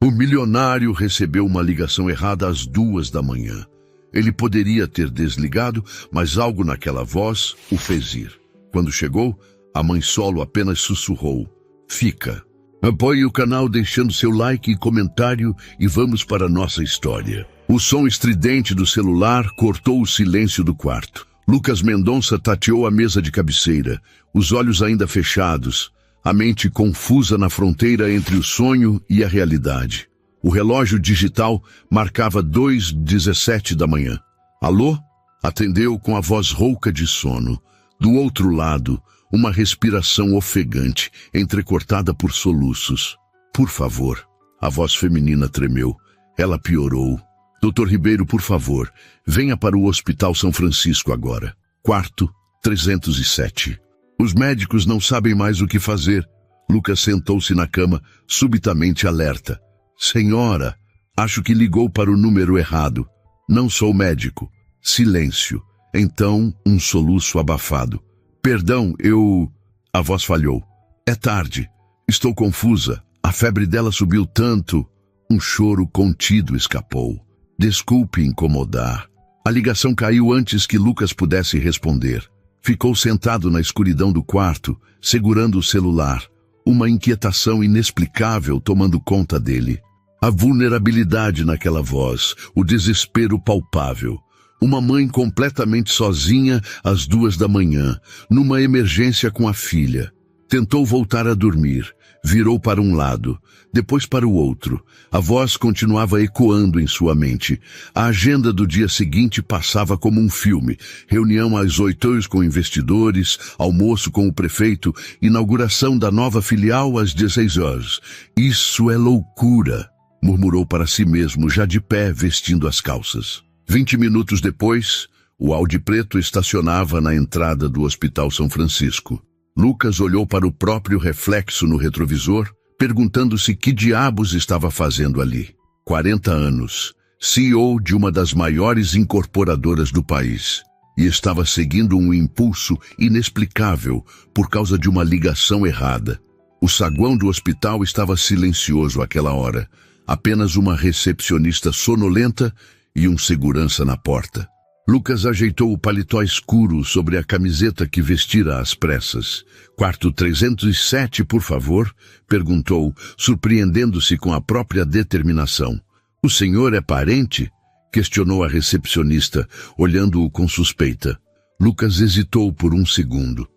O milionário recebeu uma ligação errada às 2 da manhã. Ele poderia ter desligado, mas algo naquela voz o fez ir. Quando chegou, a mãe solo apenas sussurrou: "Fica." Apoie o canal deixando seu like e comentário e vamos para a nossa história. O som estridente do celular cortou o silêncio do quarto. Lucas Mendonça tateou a mesa de cabeceira, os olhos ainda fechados, a mente confusa na fronteira entre o sonho e a realidade. O relógio digital marcava 2h17 da manhã. "Alô?" Atendeu com a voz rouca de sono. Do outro lado, uma respiração ofegante, entrecortada por soluços. "Por favor." A voz feminina tremeu. Ela piorou. "Dr. Ribeiro, por favor, venha para o Hospital São Francisco agora. Quarto 307. Os médicos não sabem mais o que fazer." Lucas sentou-se na cama, subitamente alerta. "Senhora, acho que ligou para o número errado. Não sou médico." Silêncio. Então, um soluço abafado. "Perdão, eu..." A voz falhou. "É tarde. Estou confusa. A febre dela subiu tanto." Um choro contido escapou. "Desculpe incomodar." A ligação caiu antes que Lucas pudesse responder. Ficou sentado na escuridão do quarto, segurando o celular. Uma inquietação inexplicável tomando conta dele. A vulnerabilidade naquela voz, o desespero palpável. Uma mãe completamente sozinha às 2 da manhã, numa emergência com a filha. Tentou voltar a dormir. Virou para um lado, depois para o outro. A voz continuava ecoando em sua mente. A agenda do dia seguinte passava como um filme. Reunião às 8h com investidores, almoço com o prefeito, inauguração da nova filial às 16h. "Isso é loucura", murmurou para si mesmo, já de pé, vestindo as calças. 20 minutos depois, o Audi preto estacionava na entrada do Hospital São Francisco. Lucas olhou para o próprio reflexo no retrovisor, perguntando-se que diabos estava fazendo ali. 40 anos, CEO de uma das maiores incorporadoras do país, e estava seguindo um impulso inexplicável por causa de uma ligação errada. O saguão do hospital estava silencioso àquela hora, apenas uma recepcionista sonolenta e um segurança na porta. Lucas ajeitou o paletó escuro sobre a camiseta que vestira às pressas. "Quarto 307, por favor?" perguntou, surpreendendo-se com a própria determinação. "O senhor é parente?" questionou a recepcionista, olhando-o com suspeita. Lucas hesitou por um segundo.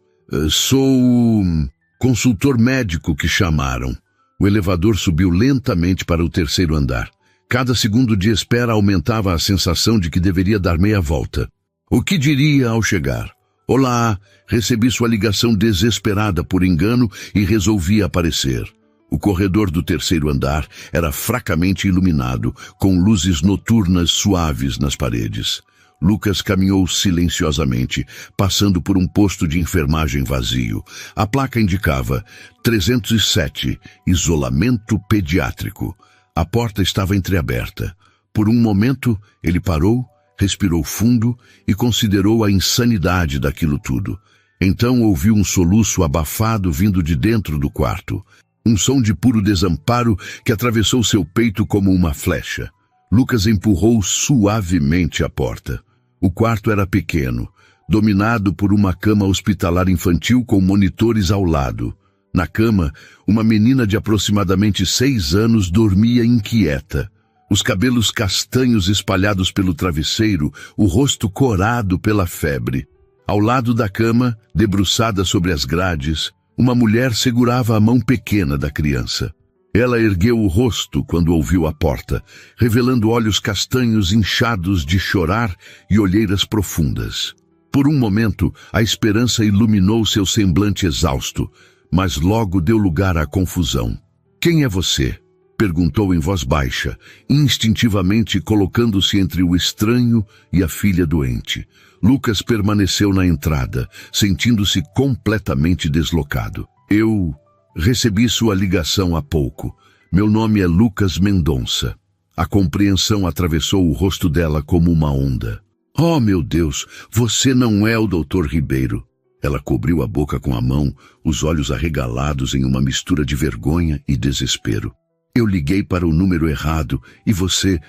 Sou o consultor médico que chamaram." O elevador subiu lentamente para o 3º andar. Cada segundo de espera aumentava a sensação de que deveria dar meia volta. O que diria ao chegar? "Olá, recebi sua ligação desesperada por engano e resolvi aparecer." O corredor do 3º andar era fracamente iluminado, com luzes noturnas suaves nas paredes. Lucas caminhou silenciosamente, passando por um posto de enfermagem vazio. A placa indicava 307, isolamento pediátrico. A porta estava entreaberta. Por um momento, ele parou, respirou fundo e considerou a insanidade daquilo tudo. Então ouviu um soluço abafado vindo de dentro do quarto. Um som de puro desamparo que atravessou seu peito como uma flecha. Lucas empurrou suavemente a porta. O quarto era pequeno, dominado por uma cama hospitalar infantil com monitores ao lado. Na cama, uma menina de aproximadamente 6 anos dormia inquieta. Os cabelos castanhos espalhados pelo travesseiro, o rosto corado pela febre. Ao lado da cama, debruçada sobre as grades, uma mulher segurava a mão pequena da criança. Ela ergueu o rosto quando ouviu a porta, revelando olhos castanhos inchados de chorar e olheiras profundas. Por um momento, a esperança iluminou seu semblante exausto, mas logo deu lugar à confusão. "Quem é você?" perguntou em voz baixa, instintivamente colocando-se entre o estranho e a filha doente. Lucas permaneceu na entrada, sentindo-se completamente deslocado. "Eu recebi sua ligação há pouco. Meu nome é Lucas Mendonça." A compreensão atravessou o rosto dela como uma onda. "Oh, meu Deus, você não é o Dr. Ribeiro." Ela cobriu a boca com a mão, os olhos arregalados em uma mistura de vergonha e desespero. Eu liguei para o número errado e você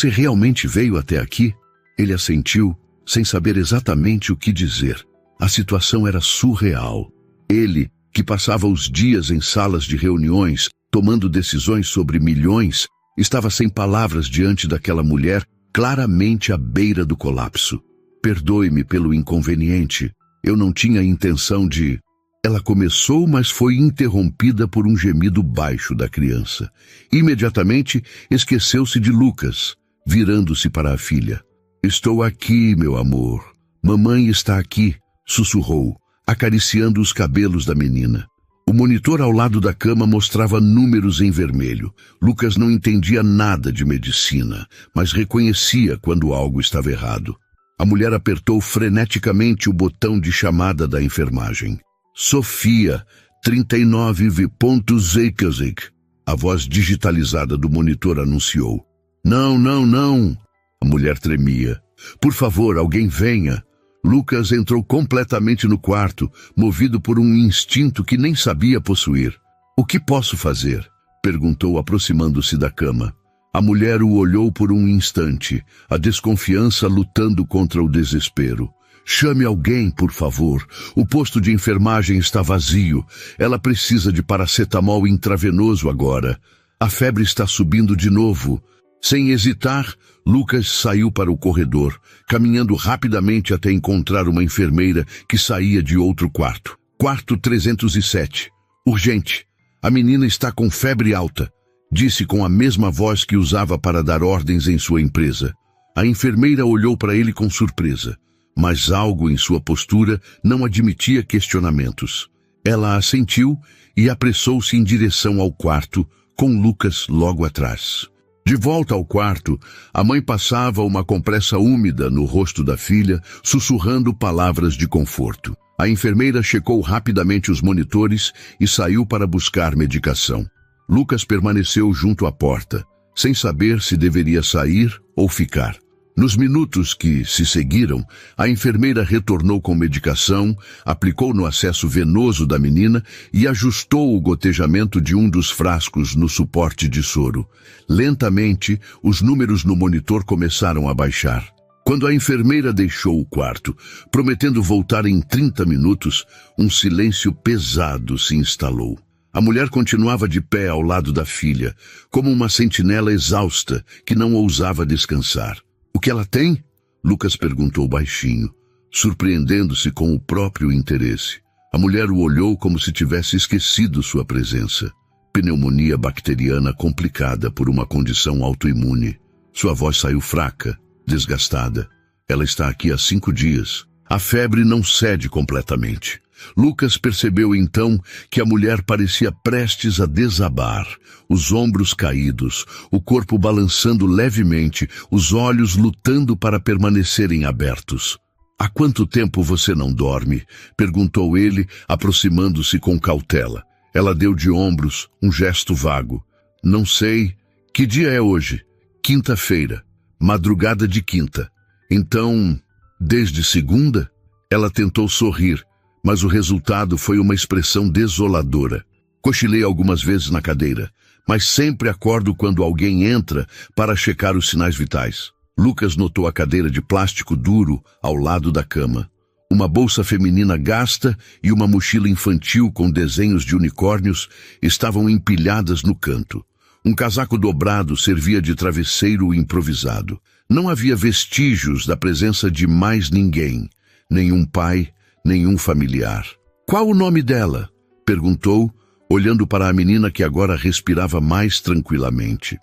realmente veio até aqui? Ele assentiu, sem saber exatamente o que dizer. A situação era surreal. Ele, que passava os dias em salas de reuniões, tomando decisões sobre milhões, estava sem palavras diante daquela mulher, claramente à beira do colapso. Perdoe-me pelo inconveniente. Eu não tinha intenção de... Ela começou, mas foi interrompida por um gemido baixo da criança. Imediatamente, esqueceu-se de Lucas, virando-se para a filha. Estou aqui, meu amor. Mamãe está aqui, sussurrou, acariciando os cabelos da menina. O monitor ao lado da cama mostrava números em vermelho. Lucas não entendia nada de medicina, mas reconhecia quando algo estava errado. A mulher apertou freneticamente o botão de chamada da enfermagem. Sofia, 39,0. A voz digitalizada do monitor anunciou. Não, não, não. A mulher tremia. Por favor, alguém venha. Lucas entrou completamente no quarto, movido por um instinto que nem sabia possuir. O que posso fazer? Perguntou, aproximando-se da cama. A mulher o olhou por um instante, a desconfiança lutando contra o desespero. Chame alguém, por favor. O posto de enfermagem está vazio. Ela precisa de paracetamol intravenoso agora. A febre está subindo de novo. Sem hesitar, Lucas saiu para o corredor, caminhando rapidamente até encontrar uma enfermeira que saía de outro quarto. Quarto 307. Urgente. A menina está com febre alta, disse com a mesma voz que usava para dar ordens em sua empresa. A enfermeira olhou para ele com surpresa, mas algo em sua postura não admitia questionamentos. Ela assentiu e apressou-se em direção ao quarto, com Lucas logo atrás. De volta ao quarto, a mãe passava uma compressa úmida no rosto da filha, sussurrando palavras de conforto. A enfermeira checou rapidamente os monitores e saiu para buscar medicação. Lucas permaneceu junto à porta, sem saber se deveria sair ou ficar. Nos minutos que se seguiram, a enfermeira retornou com medicação, aplicou no acesso venoso da menina e ajustou o gotejamento de um dos frascos no suporte de soro. Lentamente, os números no monitor começaram a baixar. Quando a enfermeira deixou o quarto, prometendo voltar em 30 minutos, um silêncio pesado se instalou. A mulher continuava de pé ao lado da filha, como uma sentinela exausta que não ousava descansar. O que ela tem? Lucas perguntou baixinho, surpreendendo-se com o próprio interesse. A mulher o olhou como se tivesse esquecido sua presença. Pneumonia bacteriana complicada por uma condição autoimune. Sua voz saiu fraca, desgastada. Ela está aqui há 5 dias. A febre não cede completamente. Lucas percebeu então que a mulher parecia prestes a desabar, os ombros caídos, o corpo balançando levemente, os olhos lutando para permanecerem abertos. Há quanto tempo você não dorme? Perguntou ele, aproximando-se com cautela. Ela deu de ombros, um gesto vago. Não sei. Que dia é hoje? Quinta-feira. Madrugada de quinta. Então, desde segunda? Ela tentou sorrir, mas o resultado foi uma expressão desoladora. Cochilei algumas vezes na cadeira, mas sempre acordo quando alguém entra para checar os sinais vitais. Lucas notou a cadeira de plástico duro ao lado da cama. Uma bolsa feminina gasta e uma mochila infantil com desenhos de unicórnios estavam empilhadas no canto. Um casaco dobrado servia de travesseiro improvisado. Não havia vestígios da presença de mais ninguém, nenhum pai, nenhum familiar. Qual o nome dela? Perguntou, olhando para a menina que agora respirava mais tranquilamente.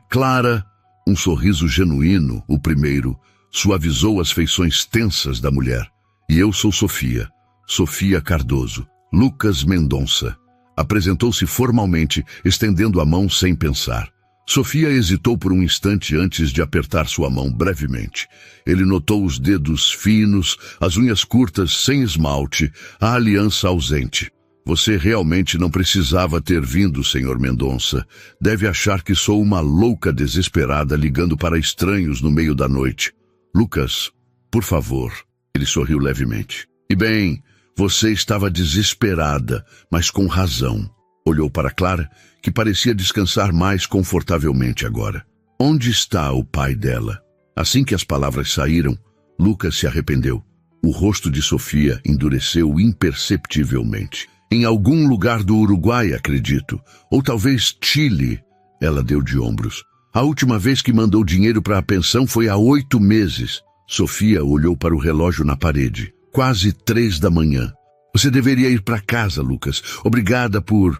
Clara, um sorriso genuíno, o primeiro, suavizou as feições tensas da mulher. E eu sou Sofia, Sofia Cardoso. Lucas Mendonça. Apresentou-se formalmente, estendendo a mão sem pensar. Sofia hesitou por um instante antes de apertar sua mão brevemente. Ele notou os dedos finos, as unhas curtas sem esmalte, a aliança ausente. Você realmente não precisava ter vindo, Sr. Mendonça. Deve achar que sou uma louca desesperada ligando para estranhos no meio da noite. Lucas, por favor. Ele sorriu levemente. E bem, você estava desesperada, mas com razão. Olhou para Clara, que parecia descansar mais confortavelmente agora. Onde está o pai dela? Assim que as palavras saíram, Lucas se arrependeu. O rosto de Sofia endureceu imperceptivelmente. Em algum lugar do Uruguai, acredito. Ou talvez Chile. Ela deu de ombros. A última vez que mandou dinheiro para a pensão foi há 8 meses. Sofia olhou para o relógio na parede. Quase 3 da manhã. Você deveria ir para casa, Lucas. Obrigada por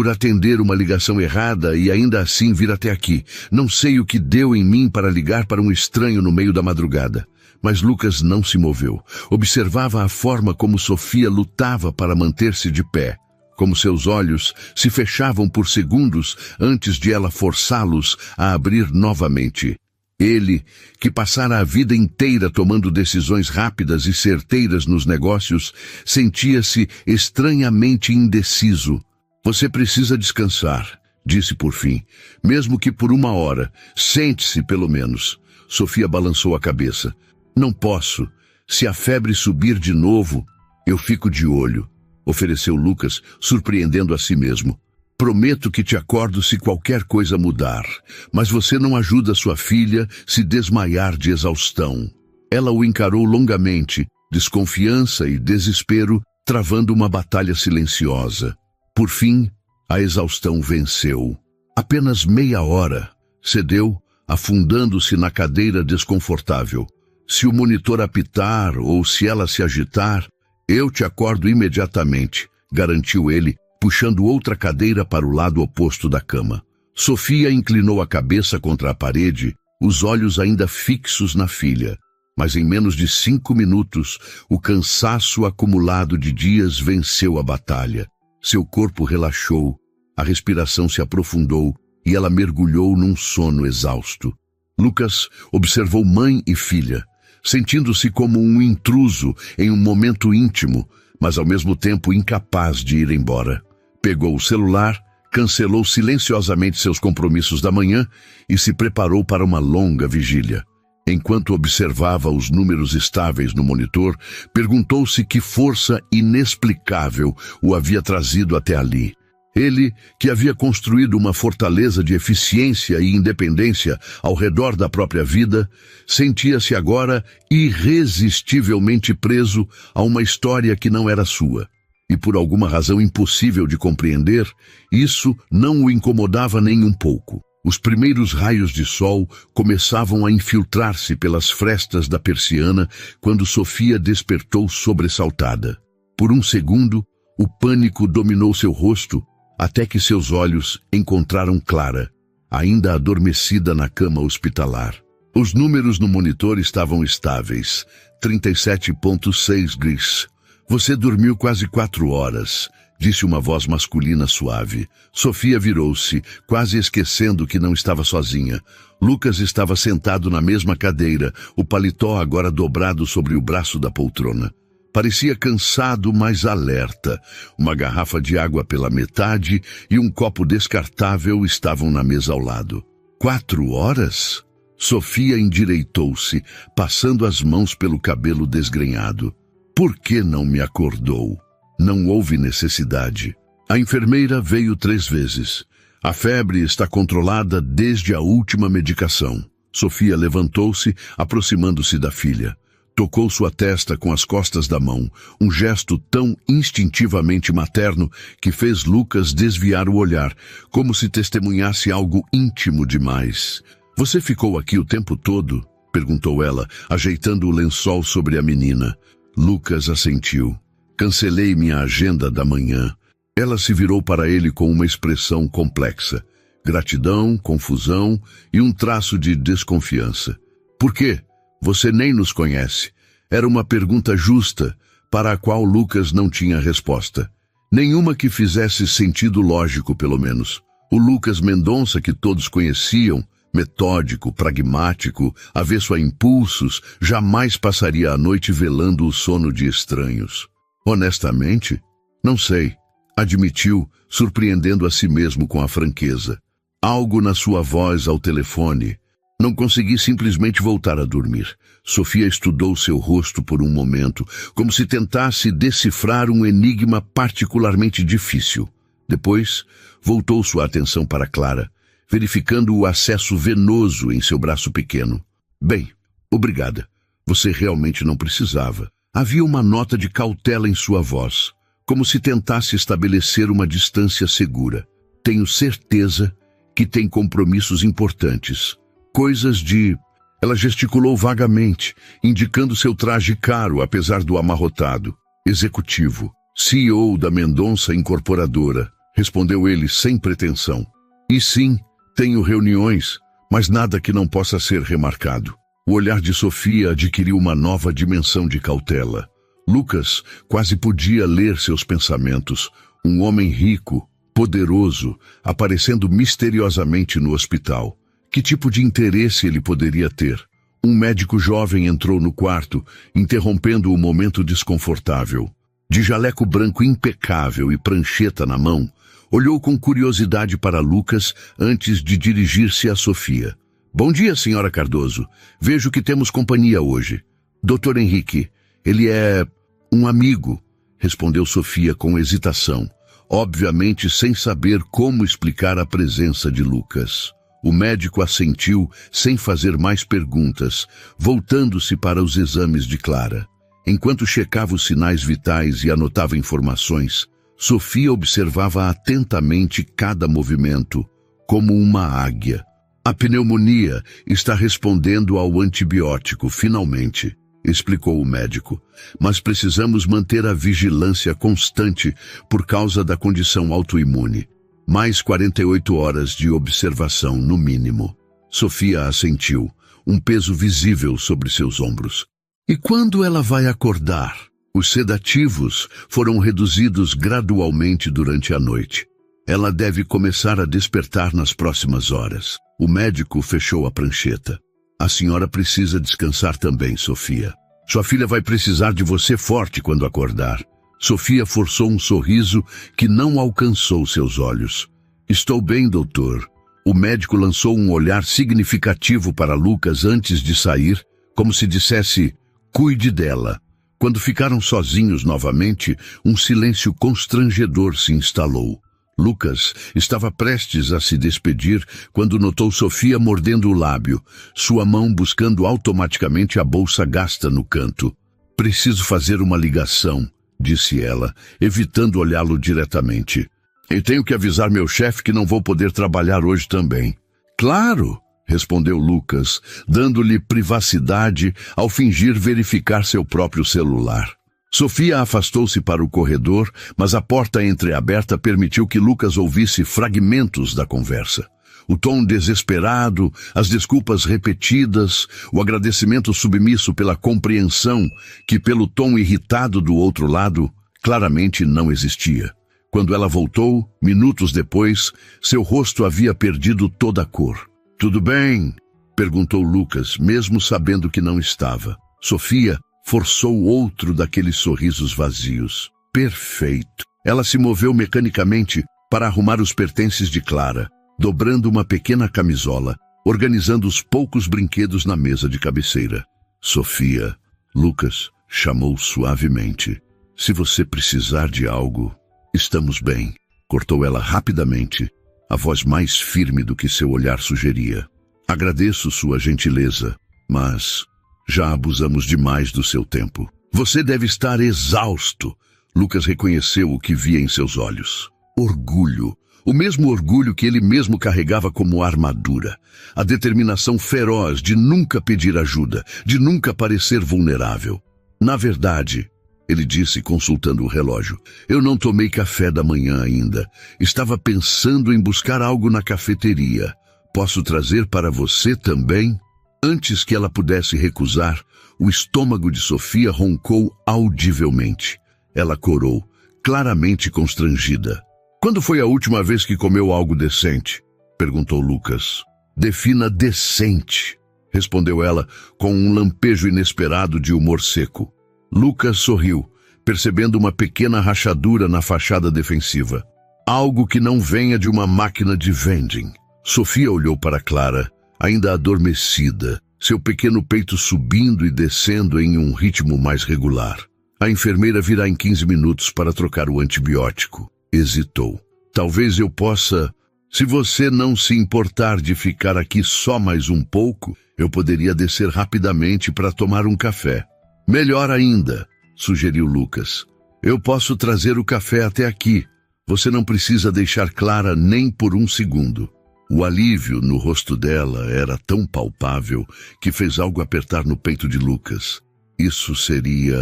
atender uma ligação errada e ainda assim vir até aqui. Não sei o que deu em mim para ligar para um estranho no meio da madrugada. Mas Lucas não se moveu. Observava a forma como Sofia lutava para manter-se de pé. Como seus olhos se fechavam por segundos antes de ela forçá-los a abrir novamente. Ele, que passara a vida inteira tomando decisões rápidas e certeiras nos negócios, sentia-se estranhamente indeciso. Você precisa descansar, disse por fim. Mesmo que por 1 hora. Sente-se, pelo menos. Sofia balançou a cabeça. Não posso. Se a febre subir de novo, eu fico de olho, ofereceu Lucas, surpreendendo a si mesmo. Prometo que te acordo se qualquer coisa mudar, mas você não ajuda sua filha se desmaiar de exaustão. Ela o encarou longamente, desconfiança e desespero, travando uma batalha silenciosa. Por fim, a exaustão venceu. Apenas meia hora. Cedeu, afundando-se na cadeira desconfortável. Se o monitor apitar ou se ela se agitar, eu te acordo imediatamente, garantiu ele, puxando outra cadeira para o lado oposto da cama. Sofia inclinou a cabeça contra a parede, os olhos ainda fixos na filha. Mas em menos de 5 minutos, o cansaço acumulado de dias venceu a batalha. Seu corpo relaxou, a respiração se aprofundou e ela mergulhou num sono exausto. Lucas observou mãe e filha, sentindo-se como um intruso em um momento íntimo, mas ao mesmo tempo incapaz de ir embora. Pegou o celular, cancelou silenciosamente seus compromissos da manhã e se preparou para uma longa vigília. Enquanto observava os números estáveis no monitor, perguntou-se que força inexplicável o havia trazido até ali. Ele, que havia construído uma fortaleza de eficiência e independência ao redor da própria vida, sentia-se agora irresistivelmente preso a uma história que não era sua. E por alguma razão impossível de compreender, isso não o incomodava nem um pouco. Os primeiros raios de sol começavam a infiltrar-se pelas frestas da persiana quando Sofia despertou sobressaltada. Por um segundo, o pânico dominou seu rosto, até que seus olhos encontraram Clara, ainda adormecida na cama hospitalar. Os números no monitor estavam estáveis, 37,6 Gris. Você dormiu quase 4 horas, disse uma voz masculina suave. Sofia virou-se, quase esquecendo que não estava sozinha. Lucas estava sentado na mesma cadeira, o paletó agora dobrado sobre o braço da poltrona. Parecia cansado, mas alerta. Uma garrafa de água pela metade e um copo descartável estavam na mesa ao lado. 4 horas? Sofia endireitou-se, passando as mãos pelo cabelo desgrenhado. Por que não me acordou? Não houve necessidade. A enfermeira veio 3 vezes. A febre está controlada desde a última medicação. Sofia levantou-se, aproximando-se da filha. Tocou sua testa com as costas da mão, um gesto tão instintivamente materno que fez Lucas desviar o olhar, como se testemunhasse algo íntimo demais. Você ficou aqui o tempo todo? Perguntou ela, ajeitando o lençol sobre a menina. Lucas assentiu. Cancelei minha agenda da manhã. Ela se virou para ele com uma expressão complexa. Gratidão, confusão e um traço de desconfiança. Por quê? Você nem nos conhece. Era uma pergunta justa, para a qual Lucas não tinha resposta. Nenhuma que fizesse sentido lógico, pelo menos. O Lucas Mendonça, que todos conheciam, metódico, pragmático, avesso a impulsos, jamais passaria a noite velando o sono de estranhos. Honestamente, não sei, admitiu, surpreendendo a si mesmo com a franqueza. Algo na sua voz ao telefone. Não consegui simplesmente voltar a dormir. Sofia estudou seu rosto por um momento, como se tentasse decifrar um enigma particularmente difícil. Depois, voltou sua atenção para Clara, verificando o acesso venoso em seu braço pequeno. Bem, obrigada. Você realmente não precisava. Havia uma nota de cautela em sua voz, como se tentasse estabelecer uma distância segura. Tenho certeza que tem compromissos importantes. Coisas de... Ela gesticulou vagamente, indicando seu traje caro, apesar do amarrotado. Executivo, CEO da Mendonça Incorporadora, respondeu ele sem pretensão. E sim, tenho reuniões, mas nada que não possa ser remarcado. O olhar de Sofia adquiriu uma nova dimensão de cautela. Lucas quase podia ler seus pensamentos. Um homem rico, poderoso, aparecendo misteriosamente no hospital. Que tipo de interesse ele poderia ter? Um médico jovem entrou no quarto, interrompendo o momento desconfortável. De jaleco branco impecável e prancheta na mão, olhou com curiosidade para Lucas antes de dirigir-se a Sofia. Bom dia, senhora Cardoso. Vejo que temos companhia hoje. Dr. Henrique, ele é um amigo, respondeu Sofia com hesitação, obviamente sem saber como explicar a presença de Lucas. O médico assentiu sem fazer mais perguntas, voltando-se para os exames de Clara. Enquanto checava os sinais vitais e anotava informações, Sofia observava atentamente cada movimento, como uma águia. A pneumonia está respondendo ao antibiótico, finalmente, explicou o médico. Mas precisamos manter a vigilância constante por causa da condição autoimune. Mais 48 horas de observação, no mínimo. Sofia assentiu, um peso visível sobre seus ombros. E quando ela vai acordar? Os sedativos foram reduzidos gradualmente durante a noite. Ela deve começar a despertar nas próximas horas. O médico fechou a prancheta. A senhora precisa descansar também, Sofia. Sua filha vai precisar de você forte quando acordar. Sofia forçou um sorriso que não alcançou seus olhos. Estou bem, doutor. O médico lançou um olhar significativo para Lucas antes de sair, como se dissesse, cuide dela. Quando ficaram sozinhos novamente, um silêncio constrangedor se instalou. Lucas estava prestes a se despedir quando notou Sofia mordendo o lábio, sua mão buscando automaticamente a bolsa gasta no canto. Preciso fazer uma ligação, disse ela, evitando olhá-lo diretamente. E tenho que avisar meu chefe que não vou poder trabalhar hoje também. Claro, respondeu Lucas, dando-lhe privacidade ao fingir verificar seu próprio celular. Sofia afastou-se para o corredor, mas a porta entreaberta permitiu que Lucas ouvisse fragmentos da conversa. O tom desesperado, as desculpas repetidas, o agradecimento submisso pela compreensão que, pelo tom irritado do outro lado, claramente não existia. Quando ela voltou, minutos depois, seu rosto havia perdido toda a cor. Tudo bem? Perguntou Lucas, mesmo sabendo que não estava. Sofia forçou outro daqueles sorrisos vazios. Perfeito. Ela se moveu mecanicamente para arrumar os pertences de Clara, dobrando uma pequena camisola, organizando os poucos brinquedos na mesa de cabeceira. Sofia, Lucas chamou suavemente. Se você precisar de algo, estamos bem. Cortou ela rapidamente, a voz mais firme do que seu olhar sugeria. Agradeço sua gentileza, mas já abusamos demais do seu tempo. Você deve estar exausto. Lucas reconheceu o que via em seus olhos. Orgulho. O mesmo orgulho que ele mesmo carregava como armadura. A determinação feroz de nunca pedir ajuda, de nunca parecer vulnerável. Na verdade, ele disse consultando o relógio, eu não tomei café da manhã ainda. Estava pensando em buscar algo na cafeteria. Posso trazer para você também? Antes que ela pudesse recusar, o estômago de Sofia roncou audivelmente. Ela corou, claramente constrangida. Quando foi a última vez que comeu algo decente? Perguntou Lucas. Defina decente, respondeu ela com um lampejo inesperado de humor seco. Lucas sorriu, percebendo uma pequena rachadura na fachada defensiva. Algo que não venha de uma máquina de vending. Sofia olhou para Clara, ainda adormecida, seu pequeno peito subindo e descendo em um ritmo mais regular. A enfermeira virá em 15 minutos para trocar o antibiótico. Hesitou. Talvez eu possa... Se você não se importar de ficar aqui só mais um pouco, eu poderia descer rapidamente para tomar um café. Melhor ainda, sugeriu Lucas. Eu posso trazer o café até aqui. Você não precisa deixar Clara nem por um segundo. O alívio no rosto dela era tão palpável que fez algo apertar no peito de Lucas. Isso seria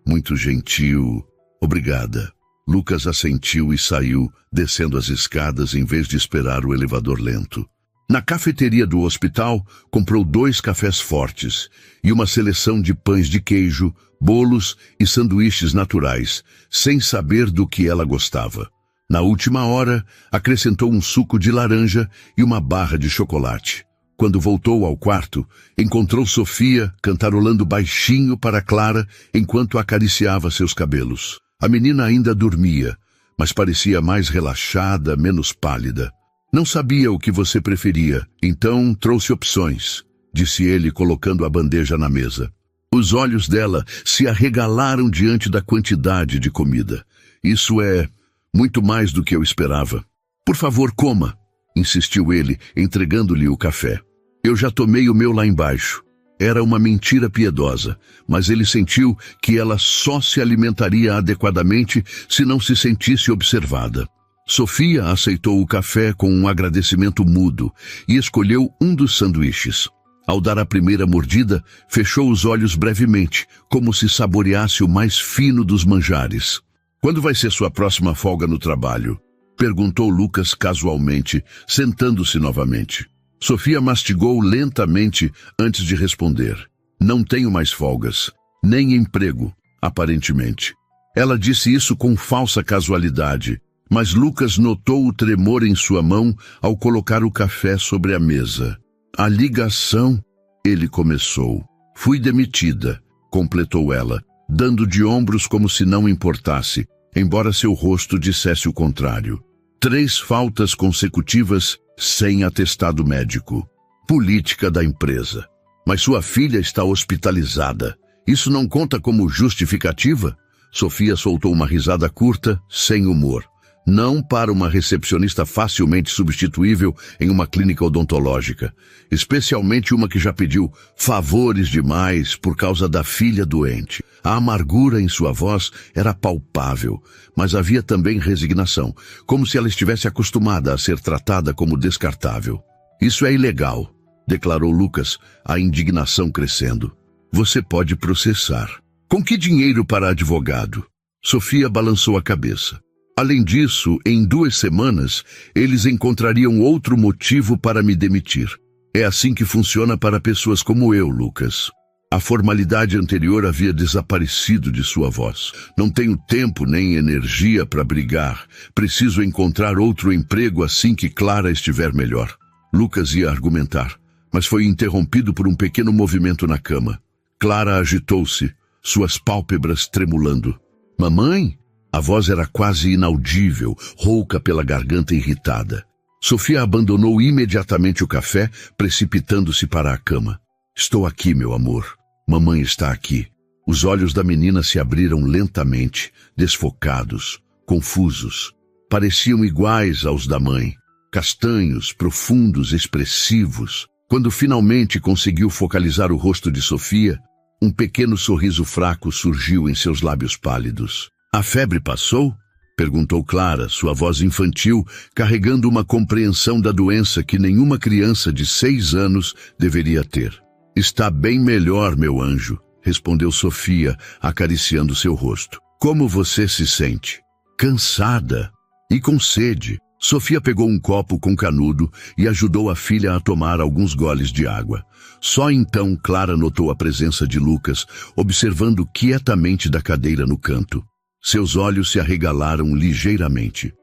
muito gentil. Obrigada. Lucas assentiu e saiu, descendo as escadas em vez de esperar o elevador lento. Na cafeteria do hospital, comprou 2 cafés fortes e uma seleção de pães de queijo, bolos e sanduíches naturais, sem saber do que ela gostava. Na última hora, acrescentou um suco de laranja e uma barra de chocolate. Quando voltou ao quarto, encontrou Sofia cantarolando baixinho para Clara enquanto acariciava seus cabelos. A menina ainda dormia, mas parecia mais relaxada, menos pálida. Não sabia o que você preferia, então trouxe opções, disse ele colocando a bandeja na mesa. Os olhos dela se arregalaram diante da quantidade de comida. Isso é muito mais do que eu esperava. Por favor, coma, insistiu ele, entregando-lhe o café. Eu já tomei o meu lá embaixo. Era uma mentira piedosa, mas ele sentiu que ela só se alimentaria adequadamente se não se sentisse observada. Sofia aceitou o café com um agradecimento mudo e escolheu um dos sanduíches. Ao dar a primeira mordida, fechou os olhos brevemente, como se saboreasse o mais fino dos manjares. Quando vai ser sua próxima folga no trabalho? Perguntou Lucas casualmente, sentando-se novamente. Sofia mastigou lentamente antes de responder. Não tenho mais folgas, nem emprego, aparentemente. Ela disse isso com falsa casualidade, mas Lucas notou o tremor em sua mão ao colocar o café sobre a mesa. A ligação, ele começou. Fui demitida, completou ela, dando de ombros como se não importasse, embora seu rosto dissesse o contrário. 3 faltas consecutivas sem atestado médico. Política da empresa. Mas sua filha está hospitalizada. Isso não conta como justificativa? Sofia soltou uma risada curta, sem humor. Não para uma recepcionista facilmente substituível em uma clínica odontológica, especialmente uma que já pediu favores demais por causa da filha doente. A amargura em sua voz era palpável, mas havia também resignação, como se ela estivesse acostumada a ser tratada como descartável. Isso é ilegal, declarou Lucas, a indignação crescendo. Você pode processar. Com que dinheiro para advogado? Sofia balançou a cabeça. Além disso, em 2 semanas, eles encontrariam outro motivo para me demitir. É assim que funciona para pessoas como eu, Lucas. A formalidade anterior havia desaparecido de sua voz. Não tenho tempo nem energia para brigar. Preciso encontrar outro emprego assim que Clara estiver melhor. Lucas ia argumentar, mas foi interrompido por um pequeno movimento na cama. Clara agitou-se, suas pálpebras tremulando. Mamãe? A voz era quase inaudível, rouca pela garganta irritada. Sofia abandonou imediatamente o café, precipitando-se para a cama. Estou aqui, meu amor. Mamãe está aqui. Os olhos da menina se abriram lentamente, desfocados, confusos. Pareciam iguais aos da mãe. Castanhos, profundos, expressivos. Quando finalmente conseguiu focalizar o rosto de Sofia, um pequeno sorriso fraco surgiu em seus lábios pálidos. A febre passou? Perguntou Clara, sua voz infantil, carregando uma compreensão da doença que nenhuma criança de 6 anos deveria ter. Está bem melhor, meu anjo, respondeu Sofia, acariciando seu rosto. Como você se sente? Cansada e com sede. Sofia pegou um copo com canudo e ajudou a filha a tomar alguns goles de água. Só então Clara notou a presença de Lucas, observando quietamente da cadeira no canto. Seus olhos se arregalaram ligeiramente.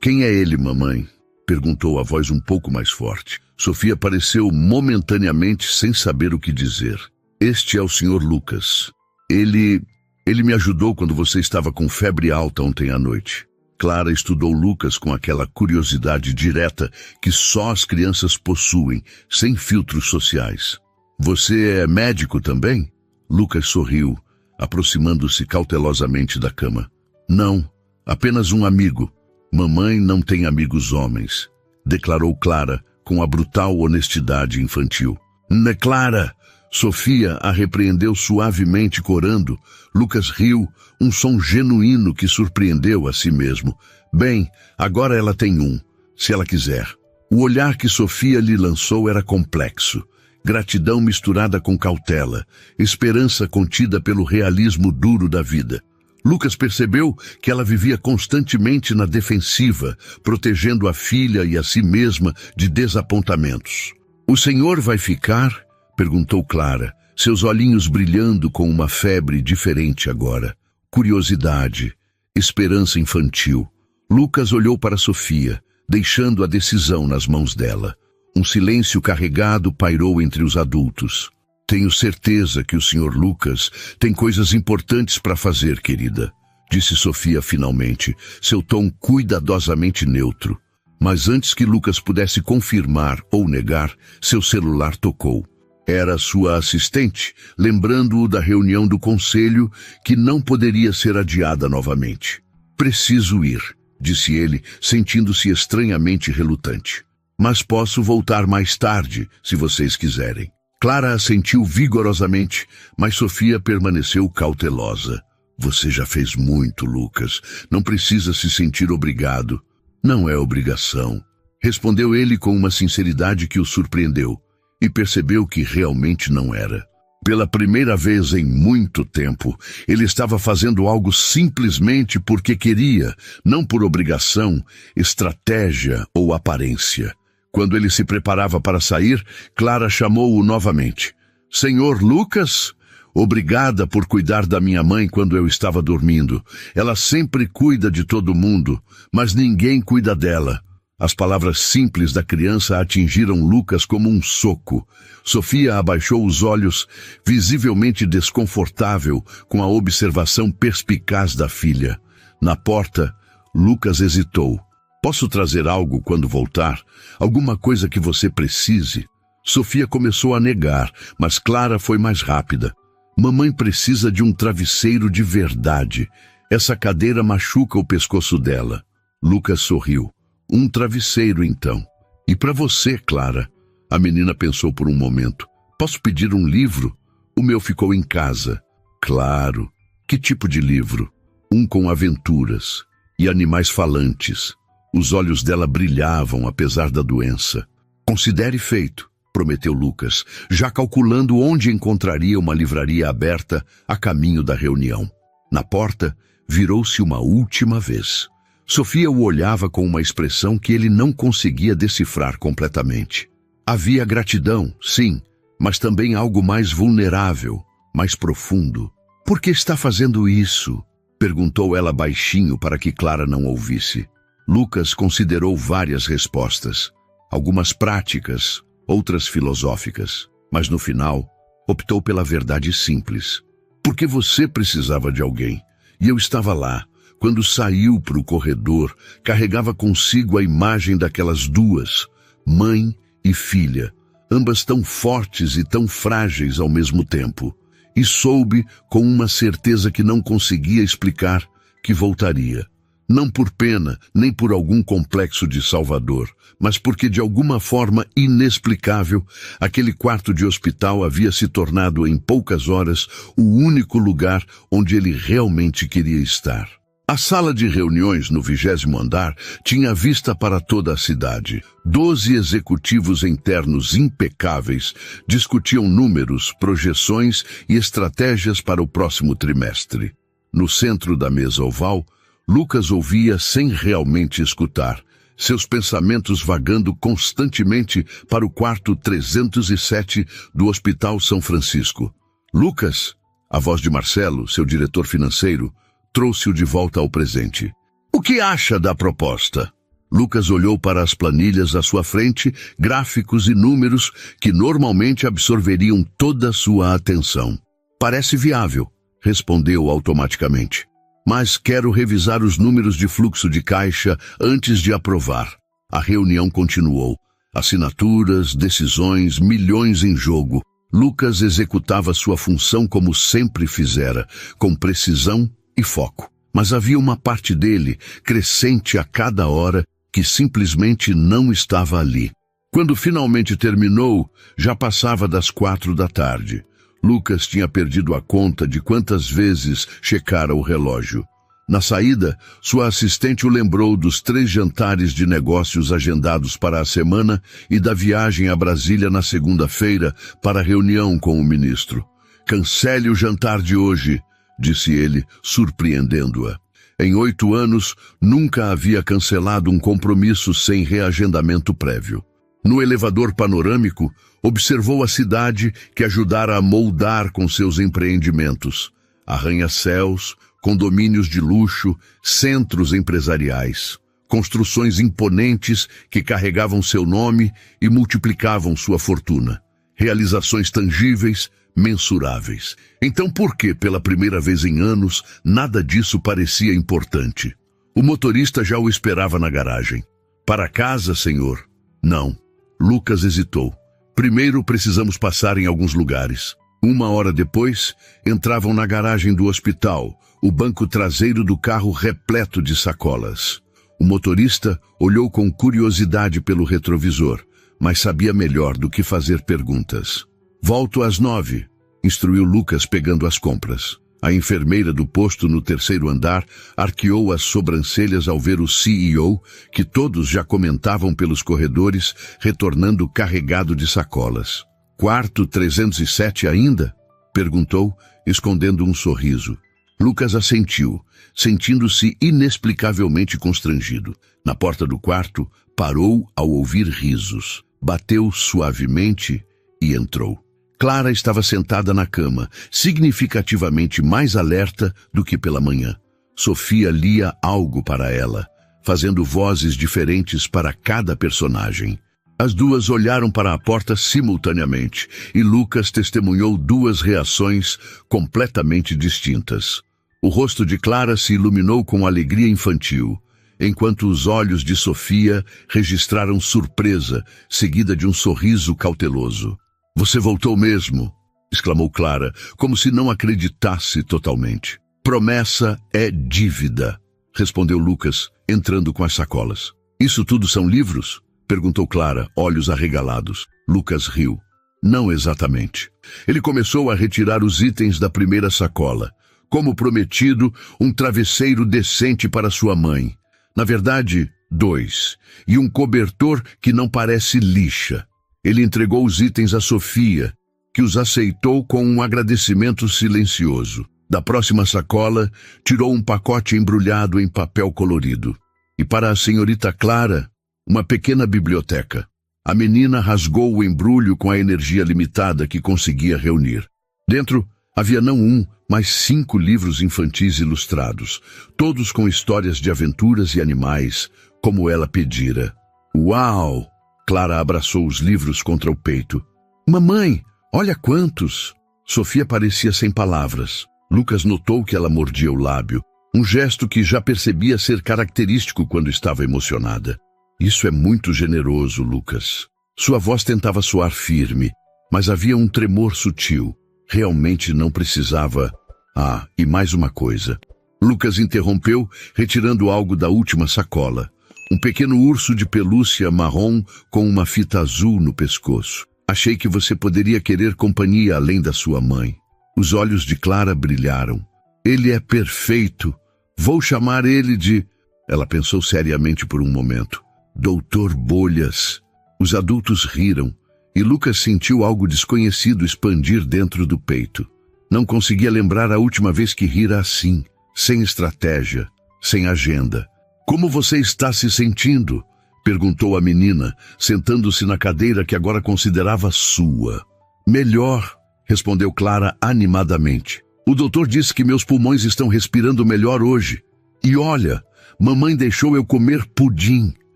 Quem é ele, mamãe? Perguntou a voz um pouco mais forte. Sofia pareceu momentaneamente sem saber o que dizer. Este é o Sr. Lucas. Ele me ajudou quando você estava com febre alta ontem à noite. Clara estudou Lucas com aquela curiosidade direta que só as crianças possuem, sem filtros sociais. Você é médico também? Lucas sorriu, aproximando-se cautelosamente da cama. Não, apenas um amigo. Mamãe não tem amigos homens, declarou Clara com a brutal honestidade infantil. Né, Clara? Sofia a repreendeu suavemente, corando. Lucas riu, um som genuíno que surpreendeu a si mesmo. Bem, agora ela tem um, se ela quiser. O olhar que Sofia lhe lançou era complexo. Gratidão misturada com cautela, esperança contida pelo realismo duro da vida. Lucas percebeu que ela vivia constantemente na defensiva, protegendo a filha e a si mesma de desapontamentos. O senhor vai ficar? Perguntou Clara, seus olhinhos brilhando com uma febre diferente agora. Curiosidade, esperança infantil. Lucas olhou para Sofia, deixando a decisão nas mãos dela. Um silêncio carregado pairou entre os adultos. Tenho certeza que o Sr. Lucas tem coisas importantes para fazer, querida, disse Sofia finalmente, seu tom cuidadosamente neutro. Mas antes que Lucas pudesse confirmar ou negar, seu celular tocou. Era sua assistente, lembrando-o da reunião do conselho que não poderia ser adiada novamente. Preciso ir, disse ele, sentindo-se estranhamente relutante. Mas posso voltar mais tarde, se vocês quiserem. Clara assentiu vigorosamente, mas Sofia permaneceu cautelosa. Você já fez muito, Lucas. Não precisa se sentir obrigado. Não é obrigação, respondeu ele com uma sinceridade que o surpreendeu, e percebeu que realmente não era. Pela primeira vez em muito tempo, ele estava fazendo algo simplesmente porque queria, não por obrigação, estratégia ou aparência. Quando ele se preparava para sair, Clara chamou-o novamente. Senhor Lucas? Obrigada por cuidar da minha mãe quando eu estava dormindo. Ela sempre cuida de todo mundo, mas ninguém cuida dela. As palavras simples da criança atingiram Lucas como um soco. Sofia abaixou os olhos, visivelmente desconfortável com a observação perspicaz da filha. Na porta, Lucas hesitou. Posso trazer algo quando voltar? Alguma coisa que você precise? Sofia começou a negar, mas Clara foi mais rápida. Mamãe precisa de um travesseiro de verdade. Essa cadeira machuca o pescoço dela. Lucas sorriu. Um travesseiro, então. E para você, Clara? A menina pensou por um momento. Posso pedir um livro? O meu ficou em casa. Claro. Que tipo de livro? Um com aventuras e animais falantes. Os olhos dela brilhavam apesar da doença. Considere feito, prometeu Lucas, já calculando onde encontraria uma livraria aberta a caminho da reunião. Na porta, virou-se uma última vez. Sofia o olhava com uma expressão que ele não conseguia decifrar completamente. Havia gratidão, sim, mas também algo mais vulnerável, mais profundo. Por que está fazendo isso? Perguntou ela baixinho para que Clara não ouvisse. Lucas considerou várias respostas, algumas práticas, outras filosóficas, mas no final optou pela verdade simples. Porque você precisava de alguém, e eu estava lá. Quando saiu para o corredor, carregava consigo a imagem daquelas duas, mãe e filha, ambas tão fortes e tão frágeis ao mesmo tempo, e soube, com uma certeza que não conseguia explicar, que voltaria. Não por pena, nem por algum complexo de salvador, mas porque de alguma forma inexplicável, aquele quarto de hospital havia se tornado em poucas horas o único lugar onde ele realmente queria estar. A sala de reuniões no 20º andar tinha vista para toda a cidade. 12 executivos internos impecáveis discutiam números, projeções e estratégias para o próximo trimestre. No centro da mesa oval, Lucas ouvia sem realmente escutar, seus pensamentos vagando constantemente para o quarto 307 do Hospital São Francisco. Lucas, a voz de Marcelo, seu diretor financeiro, trouxe-o de volta ao presente. O que acha da proposta? Lucas olhou para as planilhas à sua frente, gráficos e números que normalmente absorveriam toda a sua atenção. Parece viável, respondeu automaticamente. Mas quero revisar os números de fluxo de caixa antes de aprovar. A reunião continuou. Assinaturas, decisões, milhões em jogo. Lucas executava sua função como sempre fizera, com precisão e foco. mas havia uma parte dele, crescente a cada hora, que simplesmente não estava ali. Quando finalmente terminou, já passava das 4 da tarde. Lucas tinha perdido a conta de quantas vezes checara o relógio. Na saída, sua assistente o lembrou dos 3 jantares de negócios agendados para a semana e da viagem a Brasília na segunda-feira para a reunião com o ministro. "Cancele o jantar de hoje", disse ele, surpreendendo-a. Em 8 anos, nunca havia cancelado um compromisso sem reagendamento prévio. No elevador panorâmico, observou a cidade que ajudara a moldar com seus empreendimentos. Arranha-céus, condomínios de luxo, centros empresariais, construções imponentes que carregavam seu nome e multiplicavam sua fortuna. Realizações tangíveis, mensuráveis. Então por que, pela primeira vez em anos, nada disso parecia importante? O motorista já o esperava na garagem. "Para casa, senhor?" "Não." Lucas hesitou. "Primeiro precisamos passar em alguns lugares." 1 hora depois, entravam na garagem do hospital, o banco traseiro do carro repleto de sacolas. O motorista olhou com curiosidade pelo retrovisor, mas sabia melhor do que fazer perguntas. "Volto às 9, instruiu Lucas pegando as compras. A enfermeira do posto no 3º andar arqueou as sobrancelhas ao ver o CEO, que todos já comentavam pelos corredores, retornando carregado de sacolas. "Quarto 307 ainda?" perguntou, escondendo um sorriso. Lucas assentiu, sentindo-se inexplicavelmente constrangido. Na porta do quarto, parou ao ouvir risos. Bateu suavemente e entrou. Clara estava sentada na cama, significativamente mais alerta do que pela manhã. Sofia lia algo para ela, fazendo vozes diferentes para cada personagem. As duas olharam para a porta simultaneamente, e Lucas testemunhou 2 reações completamente distintas. O rosto de Clara se iluminou com alegria infantil, enquanto os olhos de Sofia registraram surpresa, seguida de um sorriso cauteloso. "Você voltou mesmo?" exclamou Clara, como se não acreditasse totalmente. "Promessa é dívida", respondeu Lucas, entrando com as sacolas. "Isso tudo são livros?" perguntou Clara, olhos arregalados. Lucas riu. "Não exatamente." Ele começou a retirar os itens da primeira sacola. Como prometido, um travesseiro decente para sua mãe. Na verdade, 2. E um cobertor que não parece lixa. Ele entregou os itens a Sofia, que os aceitou com um agradecimento silencioso. Da próxima sacola, tirou um pacote embrulhado em papel colorido. E para a senhorita Clara, uma pequena biblioteca. A menina rasgou o embrulho com a energia limitada que conseguia reunir. Dentro havia não 1, mas 5 livros infantis ilustrados, todos com histórias de aventuras e animais, como ela pedira. "Uau!" Clara abraçou os livros contra o peito. "Mamãe, olha quantos!" Sofia parecia sem palavras. Lucas notou que ela mordia o lábio, um gesto que já percebia ser característico quando estava emocionada. "Isso é muito generoso, Lucas." Sua voz tentava soar firme, mas havia um tremor sutil. Realmente não precisava... "Ah, e mais uma coisa." Lucas interrompeu, retirando algo da última sacola. Um pequeno urso de pelúcia marrom com uma fita azul no pescoço. "Achei que você poderia querer companhia além da sua mãe." Os olhos de Clara brilharam. "Ele é perfeito. Vou chamar ele de..." Ela pensou seriamente por um momento. "Doutor Bolhas." Os adultos riram, e Lucas sentiu algo desconhecido expandir dentro do peito. Não conseguia lembrar a última vez que rira assim, sem estratégia, sem agenda. "Como você está se sentindo?" perguntou a menina, sentando-se na cadeira que agora considerava sua. "Melhor", respondeu Clara animadamente. "O doutor disse que meus pulmões estão respirando melhor hoje. E olha, mamãe deixou eu comer pudim."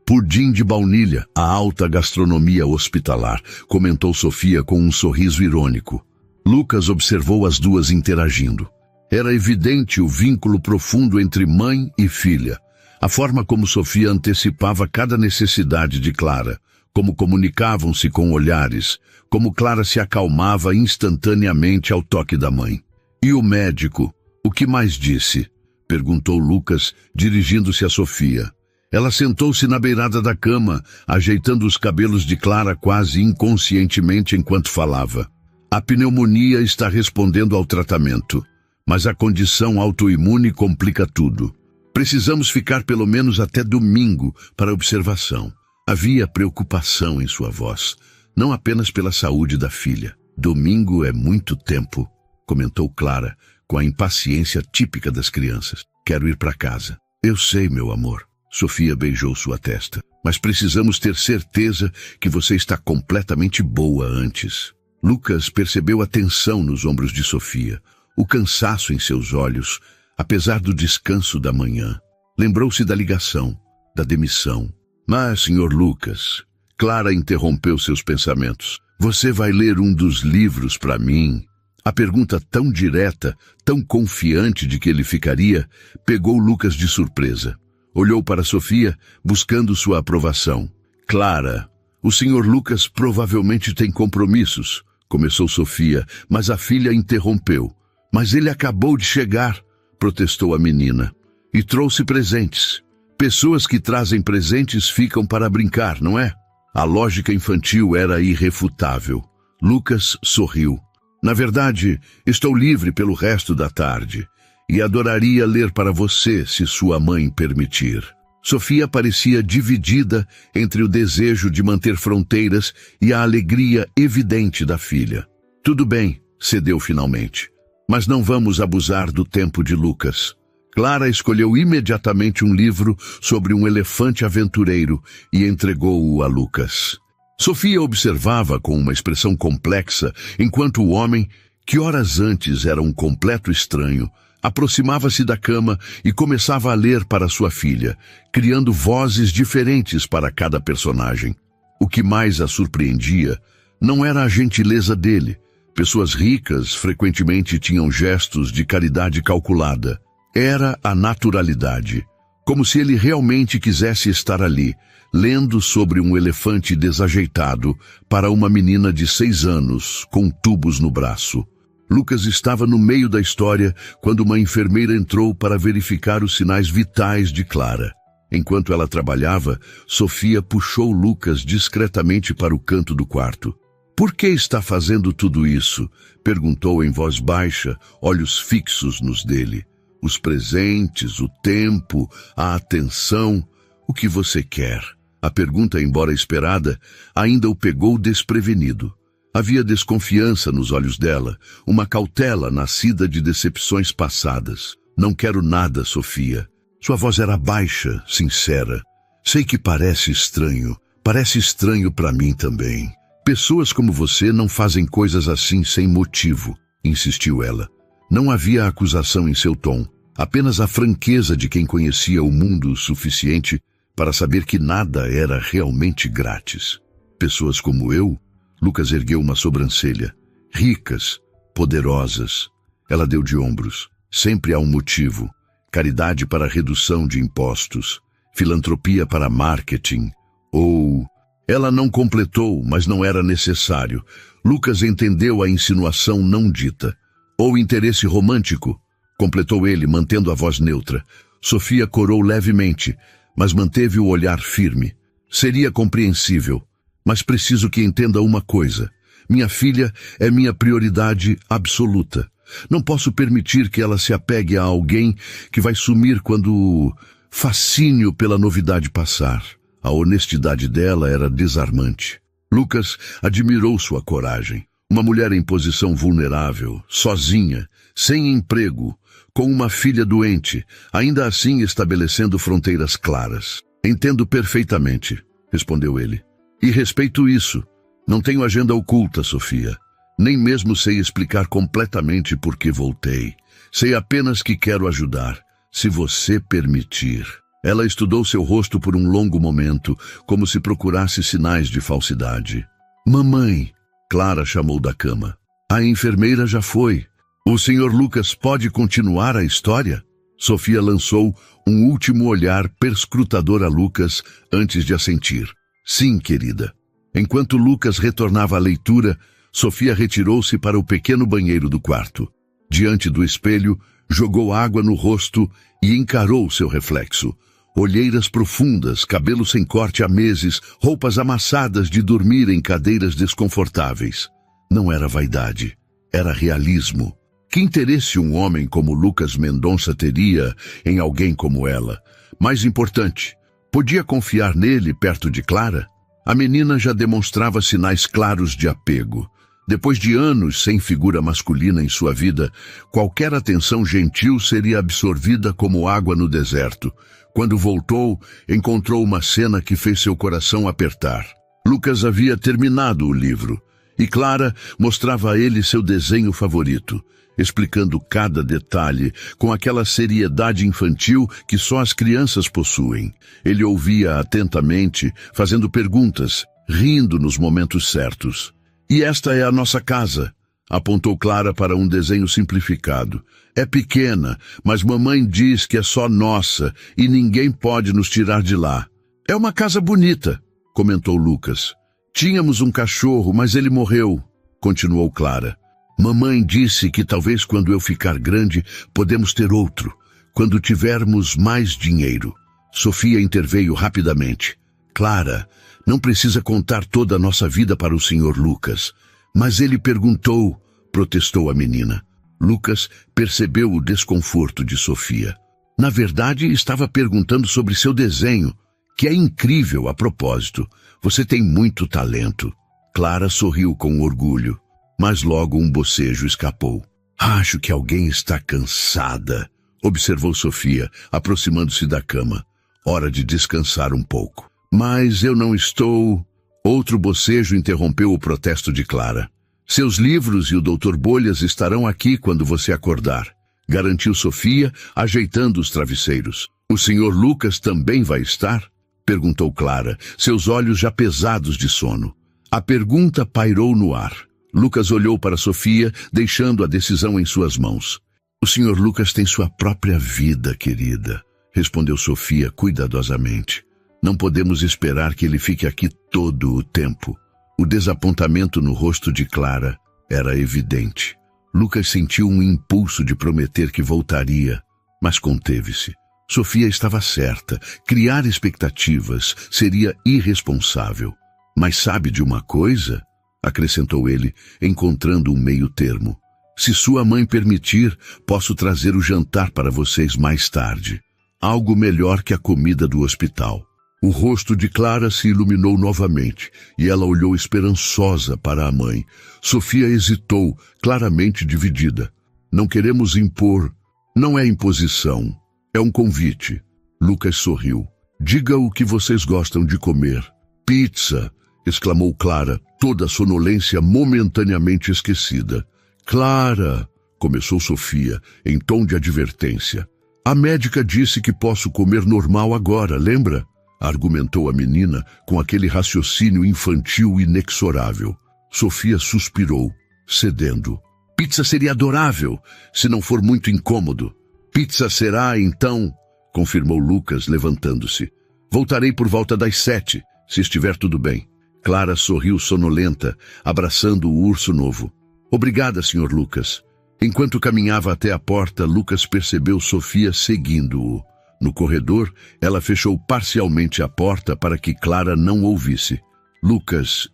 "Pudim de baunilha, a alta gastronomia hospitalar", comentou Sofia com um sorriso irônico. Lucas observou as duas interagindo. Era evidente o vínculo profundo entre mãe e filha. A forma como Sofia antecipava cada necessidade de Clara, como comunicavam-se com olhares, como Clara se acalmava instantaneamente ao toque da mãe. "E o médico, o que mais disse?" Perguntou Lucas, dirigindo-se a Sofia. Ela sentou-se na beirada da cama, ajeitando os cabelos de Clara quase inconscientemente enquanto falava. A pneumonia está respondendo ao tratamento, mas a condição autoimune complica tudo. Precisamos ficar pelo menos até domingo para observação. Havia preocupação em sua voz, não apenas pela saúde da filha. Domingo é muito tempo, comentou Clara, com a impaciência típica das crianças. Quero ir para casa. Eu sei, meu amor. Sofia beijou sua testa. Mas precisamos ter certeza que você está completamente boa antes. Lucas percebeu a tensão nos ombros de Sofia, o cansaço em seus olhos, apesar do descanso da manhã. Lembrou-se da ligação, da demissão. Mas, Sr. Lucas, Clara interrompeu seus pensamentos. Você vai ler um dos livros para mim? A pergunta tão direta, tão confiante de que ele ficaria, pegou Lucas de surpresa. Olhou para Sofia, buscando sua aprovação. Clara, o Sr. Lucas provavelmente tem compromissos, começou Sofia, mas a filha interrompeu. Mas ele acabou de chegar, protestou a menina, e trouxe presentes. Pessoas que trazem presentes ficam para brincar, não é? A lógica infantil era irrefutável. Lucas sorriu. Na verdade, estou livre pelo resto da tarde. E adoraria ler para você, se sua mãe permitir. Sofia parecia dividida entre o desejo de manter fronteiras e a alegria evidente da filha. Tudo bem, cedeu finalmente. Mas não vamos abusar do tempo de Lucas. Clara escolheu imediatamente um livro sobre um elefante aventureiro e entregou-o a Lucas. Sofia observava com uma expressão complexa, enquanto o homem, que horas antes era um completo estranho, aproximava-se da cama e começava a ler para sua filha, criando vozes diferentes para cada personagem. O que mais a surpreendia não era a gentileza dele. Pessoas ricas frequentemente tinham gestos de caridade calculada. Era a naturalidade, como se ele realmente quisesse estar ali, lendo sobre um elefante desajeitado para uma menina de 6 anos, com tubos no braço. Lucas estava no meio da história quando uma enfermeira entrou para verificar os sinais vitais de Clara. Enquanto ela trabalhava, Sofia puxou Lucas discretamente para o canto do quarto. Por que está fazendo tudo isso? Perguntou em voz baixa, olhos fixos nos dele. Os presentes, o tempo, a atenção, o que você quer? A pergunta, embora esperada, ainda o pegou desprevenido. Havia desconfiança nos olhos dela, uma cautela nascida de decepções passadas. Não quero nada, Sofia. Sua voz era baixa, sincera. Sei que parece estranho para mim também. Pessoas como você não fazem coisas assim sem motivo, insistiu ela. Não havia acusação em seu tom, apenas a franqueza de quem conhecia o mundo o suficiente para saber que nada era realmente grátis. Pessoas como eu? Lucas ergueu uma sobrancelha. Ricas, poderosas. Ela deu de ombros. Sempre há um motivo. Caridade para redução de impostos. Filantropia para marketing. Ou... Ela não completou, mas não era necessário. Lucas entendeu a insinuação não dita. Ou interesse romântico, completou ele, mantendo a voz neutra. Sofia corou levemente, mas manteve o olhar firme. Seria compreensível. Mas preciso que entenda uma coisa. Minha filha é minha prioridade absoluta. Não posso permitir que ela se apegue a alguém que vai sumir quando o fascínio pela novidade passar. A honestidade dela era desarmante. Lucas admirou sua coragem. Uma mulher em posição vulnerável, sozinha, sem emprego, com uma filha doente, ainda assim estabelecendo fronteiras claras. Entendo perfeitamente, respondeu ele. E respeito isso. Não tenho agenda oculta, Sofia. Nem mesmo sei explicar completamente por que voltei. Sei apenas que quero ajudar, se você permitir. Ela estudou seu rosto por um longo momento, como se procurasse sinais de falsidade. Mamãe, Clara chamou da cama. A enfermeira já foi. O Sr. Lucas pode continuar a história? Sofia lançou um último olhar perscrutador a Lucas antes de assentir. Sim, querida. Enquanto Lucas retornava à leitura, Sofia retirou-se para o pequeno banheiro do quarto. Diante do espelho, Jogou água no rosto e encarou seu reflexo. Olheiras profundas, cabelo sem corte há meses, roupas amassadas de dormir em cadeiras desconfortáveis. Não era vaidade, era realismo. Que interesse um homem como Lucas Mendonça teria em alguém como ela? Mais importante, podia confiar nele perto de Clara? A menina já demonstrava sinais claros de apego. Depois de anos sem figura masculina em sua vida, qualquer atenção gentil seria absorvida como água no deserto. Quando voltou, encontrou uma cena que fez seu coração apertar. Lucas havia terminado o livro, e Clara mostrava a ele seu desenho favorito, explicando cada detalhe com aquela seriedade infantil que só as crianças possuem. Ele ouvia atentamente, fazendo perguntas, rindo nos momentos certos. "E esta é a nossa casa", apontou Clara para um desenho simplificado. "É pequena, mas mamãe diz que é só nossa e ninguém pode nos tirar de lá." "É uma casa bonita", comentou Lucas. "Tínhamos um cachorro, mas ele morreu", continuou Clara. "Mamãe disse que talvez quando eu ficar grande, podemos ter outro, quando tivermos mais dinheiro." Sofia interveio rapidamente. "Clara, não precisa contar toda a nossa vida para o Sr. Lucas." "Mas ele perguntou", protestou a menina. Lucas percebeu o desconforto de Sofia. Na verdade, estava perguntando sobre seu desenho, que é incrível a propósito. "Você tem muito talento." Clara sorriu com orgulho, mas logo um bocejo escapou. "Acho que alguém está cansada", observou Sofia, aproximando-se da cama. "Hora de descansar um pouco." "Mas eu não estou..." Outro bocejo interrompeu o protesto de Clara. "Seus livros e o Dr. Bolhas estarão aqui quando você acordar", garantiu Sofia, ajeitando os travesseiros. "O Sr. Lucas também vai estar?" perguntou Clara, seus olhos já pesados de sono. A pergunta pairou no ar. Lucas olhou para Sofia, deixando a decisão em suas mãos. "O Sr. Lucas tem sua própria vida, querida", respondeu Sofia cuidadosamente. "Não podemos esperar que ele fique aqui todo o tempo." O desapontamento no rosto de Clara era evidente. Lucas sentiu um impulso de prometer que voltaria, mas conteve-se. Sofia estava certa. Criar expectativas seria irresponsável. "Mas sabe de uma coisa?", acrescentou ele, encontrando um meio termo. "Se sua mãe permitir, posso trazer o jantar para vocês mais tarde. Algo melhor que a comida do hospital." O rosto de Clara se iluminou novamente, e ela olhou esperançosa para a mãe. Sofia hesitou, claramente dividida. "Não queremos impor. Não é imposição. É um convite." Lucas sorriu. "Diga o que vocês gostam de comer." "Pizza!" exclamou Clara, toda a sonolência momentaneamente esquecida. "Clara!" começou Sofia, em tom de advertência. "A médica disse que posso comer normal agora, lembra?" argumentou a menina com aquele raciocínio infantil inexorável. Sofia suspirou, cedendo. "Pizza seria adorável, se não for muito incômodo." "Pizza será, então", confirmou Lucas, levantando-se. "Voltarei por volta das 7, se estiver tudo bem." Clara sorriu sonolenta, abraçando o urso novo. "Obrigada, Sr. Lucas." Enquanto caminhava até a porta, Lucas percebeu Sofia seguindo-o. No corredor, ela fechou parcialmente a porta para que Clara não ouvisse. "Lucas,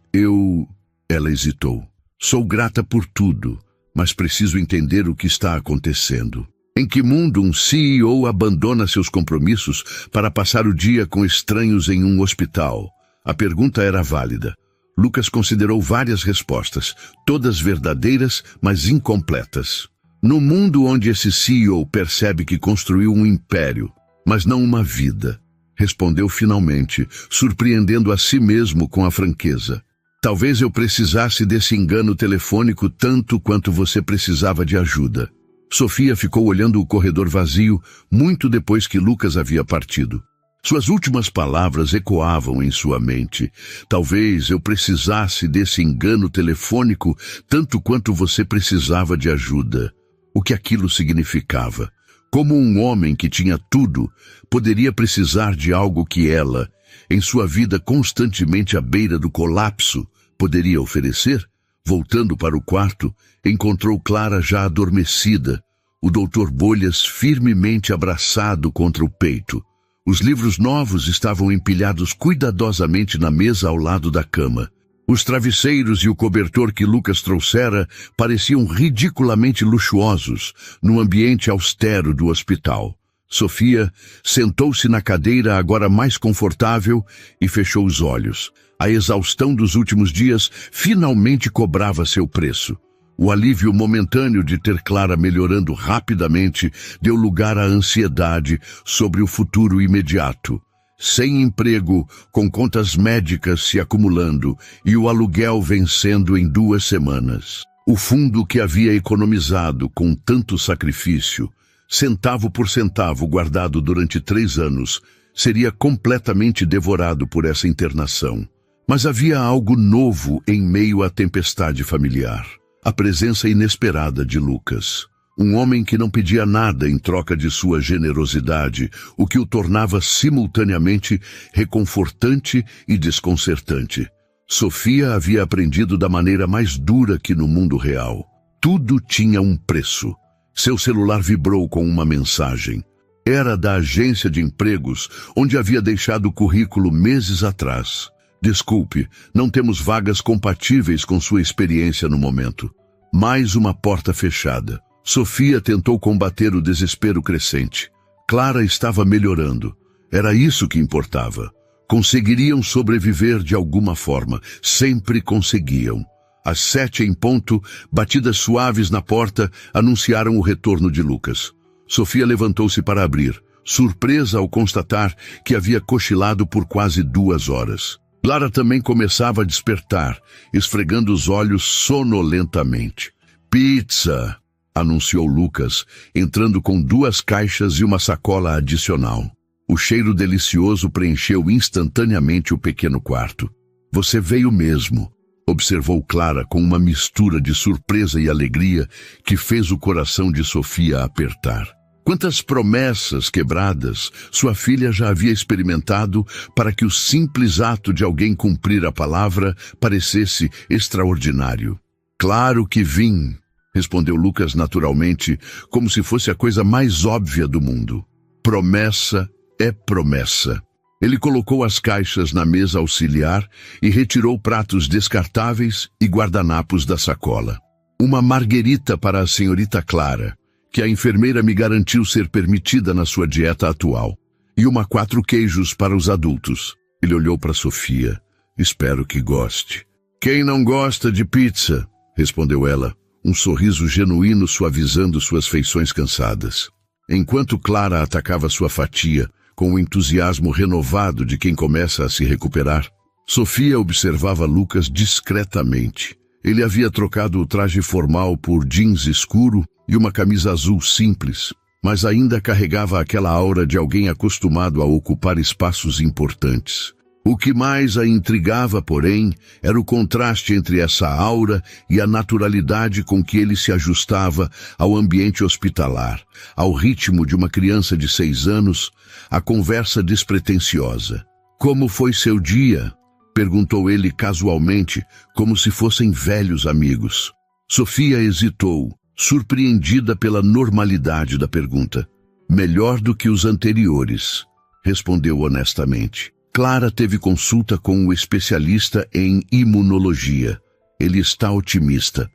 Ela hesitou. "Sou grata por tudo, mas preciso entender o que está acontecendo. Em que mundo um CEO abandona seus compromissos para passar o dia com estranhos em um hospital?" A pergunta era válida. Lucas considerou várias respostas, todas verdadeiras, mas incompletas. "No mundo onde esse CEO percebe que construiu um império, mas não uma vida", respondeu finalmente, surpreendendo a si mesmo com a franqueza. "Talvez eu precisasse desse engano telefônico tanto quanto você precisava de ajuda." Sofia ficou olhando o corredor vazio muito depois que Lucas havia partido. Suas últimas palavras ecoavam em sua mente. "Talvez eu precisasse desse engano telefônico tanto quanto você precisava de ajuda." O que aquilo significava? Como um homem que tinha tudo poderia precisar de algo que ela, em sua vida constantemente à beira do colapso, poderia oferecer? Voltando para o quarto, encontrou Clara já adormecida, o doutor Bolhas firmemente abraçado contra o peito. Os livros novos estavam empilhados cuidadosamente na mesa ao lado da cama. Os travesseiros e o cobertor que Lucas trouxera pareciam ridiculamente luxuosos no ambiente austero do hospital. Sofia sentou-se na cadeira agora mais confortável e fechou os olhos. A exaustão dos últimos dias finalmente cobrava seu preço. O alívio momentâneo de ter Clara melhorando rapidamente deu lugar à ansiedade sobre o futuro imediato. Sem emprego, com contas médicas se acumulando e o aluguel vencendo em 2 semanas. O fundo que havia economizado com tanto sacrifício, centavo por centavo guardado durante 3 anos, seria completamente devorado por essa internação. Mas havia algo novo em meio à tempestade familiar. A presença inesperada de Lucas. Um homem que não pedia nada em troca de sua generosidade, o que o tornava simultaneamente reconfortante e desconcertante. Sofia havia aprendido da maneira mais dura que no mundo real. Tudo tinha um preço. Seu celular vibrou com uma mensagem. Era da agência de empregos, onde havia deixado o currículo meses atrás. Desculpe, não temos vagas compatíveis com sua experiência no momento. Mais uma porta fechada. Sofia tentou combater o desespero crescente. Clara estava melhorando. Era isso que importava. Conseguiriam sobreviver de alguma forma. Sempre conseguiam. Às 7 em ponto, batidas suaves na porta anunciaram o retorno de Lucas. Sofia levantou-se para abrir, surpresa ao constatar que havia cochilado por quase 2 horas. Clara também começava a despertar, esfregando os olhos sonolentamente. Pizza! Anunciou Lucas, entrando com 2 caixas e uma sacola adicional. O cheiro delicioso preencheu instantaneamente o pequeno quarto. Você veio mesmo, observou Clara com uma mistura de surpresa e alegria que fez o coração de Sofia apertar. Quantas promessas quebradas sua filha já havia experimentado para que o simples ato de alguém cumprir a palavra parecesse extraordinário. Claro que vim, respondeu Lucas naturalmente, como se fosse a coisa mais óbvia do mundo. Promessa é promessa. Ele colocou as caixas na mesa auxiliar e retirou pratos descartáveis e guardanapos da sacola. Uma marguerita para a senhorita Clara, que a enfermeira me garantiu ser permitida na sua dieta atual, e uma 4 queijos para os adultos. Ele olhou para Sofia. Espero que goste. Quem não gosta de pizza? Respondeu ela, um sorriso genuíno suavizando suas feições cansadas. Enquanto Clara atacava sua fatia, com o entusiasmo renovado de quem começa a se recuperar, Sofia observava Lucas discretamente. Ele havia trocado o traje formal por jeans escuro e uma camisa azul simples, mas ainda carregava aquela aura de alguém acostumado a ocupar espaços importantes. O que mais a intrigava, porém, era o contraste entre essa aura e a naturalidade com que ele se ajustava ao ambiente hospitalar, ao ritmo de uma criança de 6 anos, à conversa despretensiosa. Como foi seu dia? Perguntou ele casualmente, como se fossem velhos amigos. Sofia hesitou, surpreendida pela normalidade da pergunta. Melhor do que os anteriores, respondeu honestamente. Clara teve consulta com um especialista em imunologia. Ele está otimista.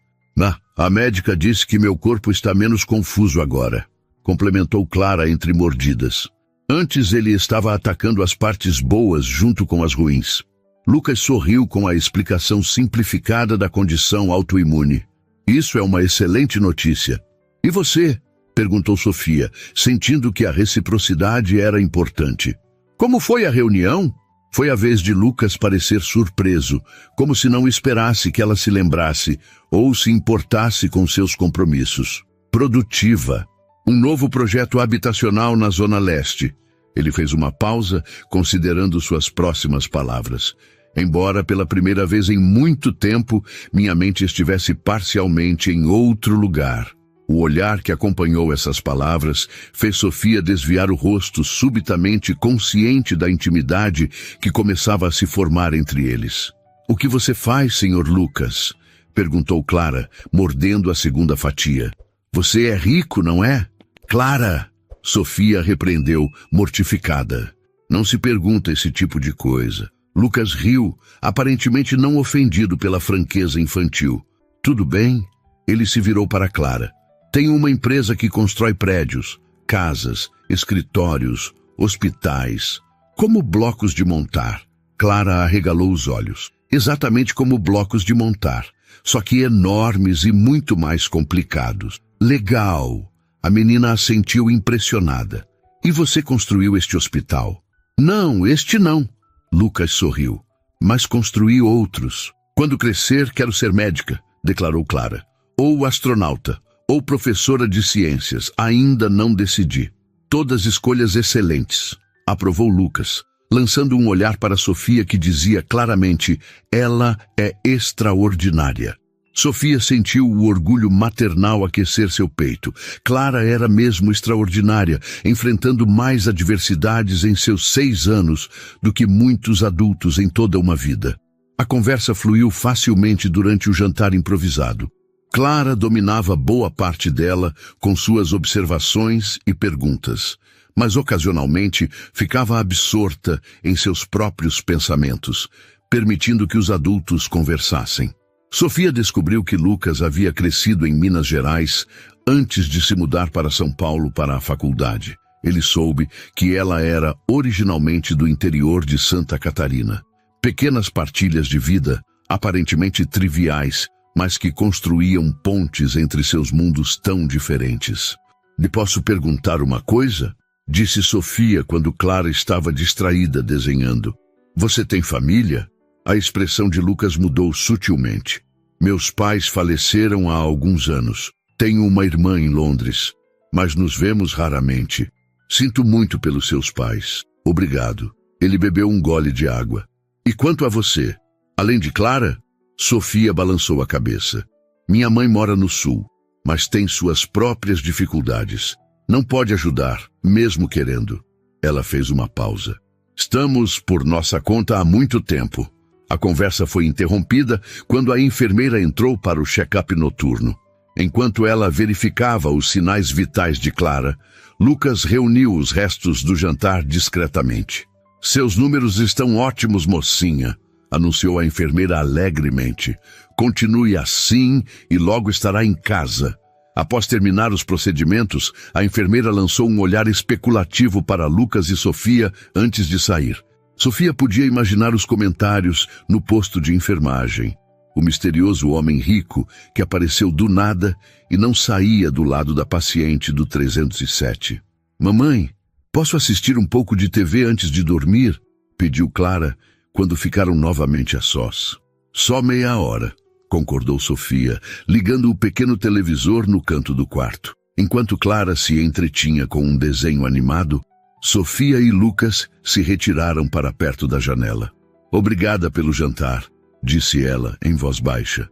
A médica disse que meu corpo está menos confuso agora, complementou Clara entre mordidas. Antes ele estava atacando as partes boas junto com as ruins. Lucas sorriu com a explicação simplificada da condição autoimune. Isso é uma excelente notícia. E você? Perguntou Sofia, sentindo que a reciprocidade era importante. Como foi a reunião? Foi a vez de Lucas parecer surpreso, como se não esperasse que ela se lembrasse ou se importasse com seus compromissos. Produtiva. Um novo projeto habitacional na Zona Leste. Ele fez uma pausa, considerando suas próximas palavras. Embora pela primeira vez em muito tempo, minha mente estivesse parcialmente em outro lugar. O olhar que acompanhou essas palavras fez Sofia desviar o rosto subitamente consciente da intimidade que começava a se formar entre eles. O que você faz, Sr. Lucas? Perguntou Clara, mordendo a segunda fatia. Você é rico, não é? Clara! Sofia repreendeu, mortificada. Não se pergunta esse tipo de coisa. Lucas riu, aparentemente não ofendido pela franqueza infantil. Tudo bem? Ele se virou para Clara. Tenho uma empresa que constrói prédios, casas, escritórios, hospitais, como blocos de montar. Clara arregalou os olhos. Exatamente como blocos de montar, só que enormes e muito mais complicados. Legal! A menina assentiu impressionada. E você construiu este hospital? Não, este não. Lucas sorriu. Mas construí outros. Quando crescer, quero ser médica, declarou Clara. Ou astronauta, ou professora de ciências. Ainda não decidi. Todas escolhas excelentes, aprovou Lucas, lançando um olhar para Sofia que dizia claramente: ela é extraordinária. Sofia sentiu o orgulho maternal aquecer seu peito. Clara era mesmo extraordinária, enfrentando mais adversidades em seus 6 anos do que muitos adultos em toda uma vida. A conversa fluiu facilmente durante o jantar improvisado. Clara dominava boa parte dela com suas observações e perguntas, mas ocasionalmente ficava absorta em seus próprios pensamentos, permitindo que os adultos conversassem. Sofia descobriu que Lucas havia crescido em Minas Gerais antes de se mudar para São Paulo para a faculdade. Ele soube que ela era originalmente do interior de Santa Catarina. Pequenas partilhas de vida, aparentemente triviais, mas que construíam pontes entre seus mundos tão diferentes. "Lhe posso perguntar uma coisa?", disse Sofia quando Clara estava distraída desenhando. "Você tem família?" A expressão de Lucas mudou sutilmente. "Meus pais faleceram há alguns anos. Tenho uma irmã em Londres, mas nos vemos raramente. Sinto muito pelos seus pais. Obrigado." Ele bebeu um gole de água. "E quanto a você? Além de Clara?" Sofia balançou a cabeça. "Minha mãe mora no sul, mas tem suas próprias dificuldades. Não pode ajudar, mesmo querendo." Ela fez uma pausa. "Estamos por nossa conta há muito tempo." A conversa foi interrompida quando a enfermeira entrou para o check-up noturno. Enquanto ela verificava os sinais vitais de Clara, Lucas reuniu os restos do jantar discretamente. "Seus números estão ótimos, mocinha", anunciou a enfermeira alegremente. "Continue assim e logo estará em casa." Após terminar os procedimentos, a enfermeira lançou um olhar especulativo para Lucas e Sofia antes de sair. Sofia podia imaginar os comentários no posto de enfermagem. O misterioso homem rico que apareceu do nada e não saía do lado da paciente do 307. "Mamãe, posso assistir um pouco de TV antes de dormir?", pediu Clara, quando ficaram novamente a sós. "Só meia hora", concordou Sofia, ligando o pequeno televisor no canto do quarto. Enquanto Clara se entretinha com um desenho animado, Sofia e Lucas se retiraram para perto da janela. "Obrigada pelo jantar", disse ela em voz baixa.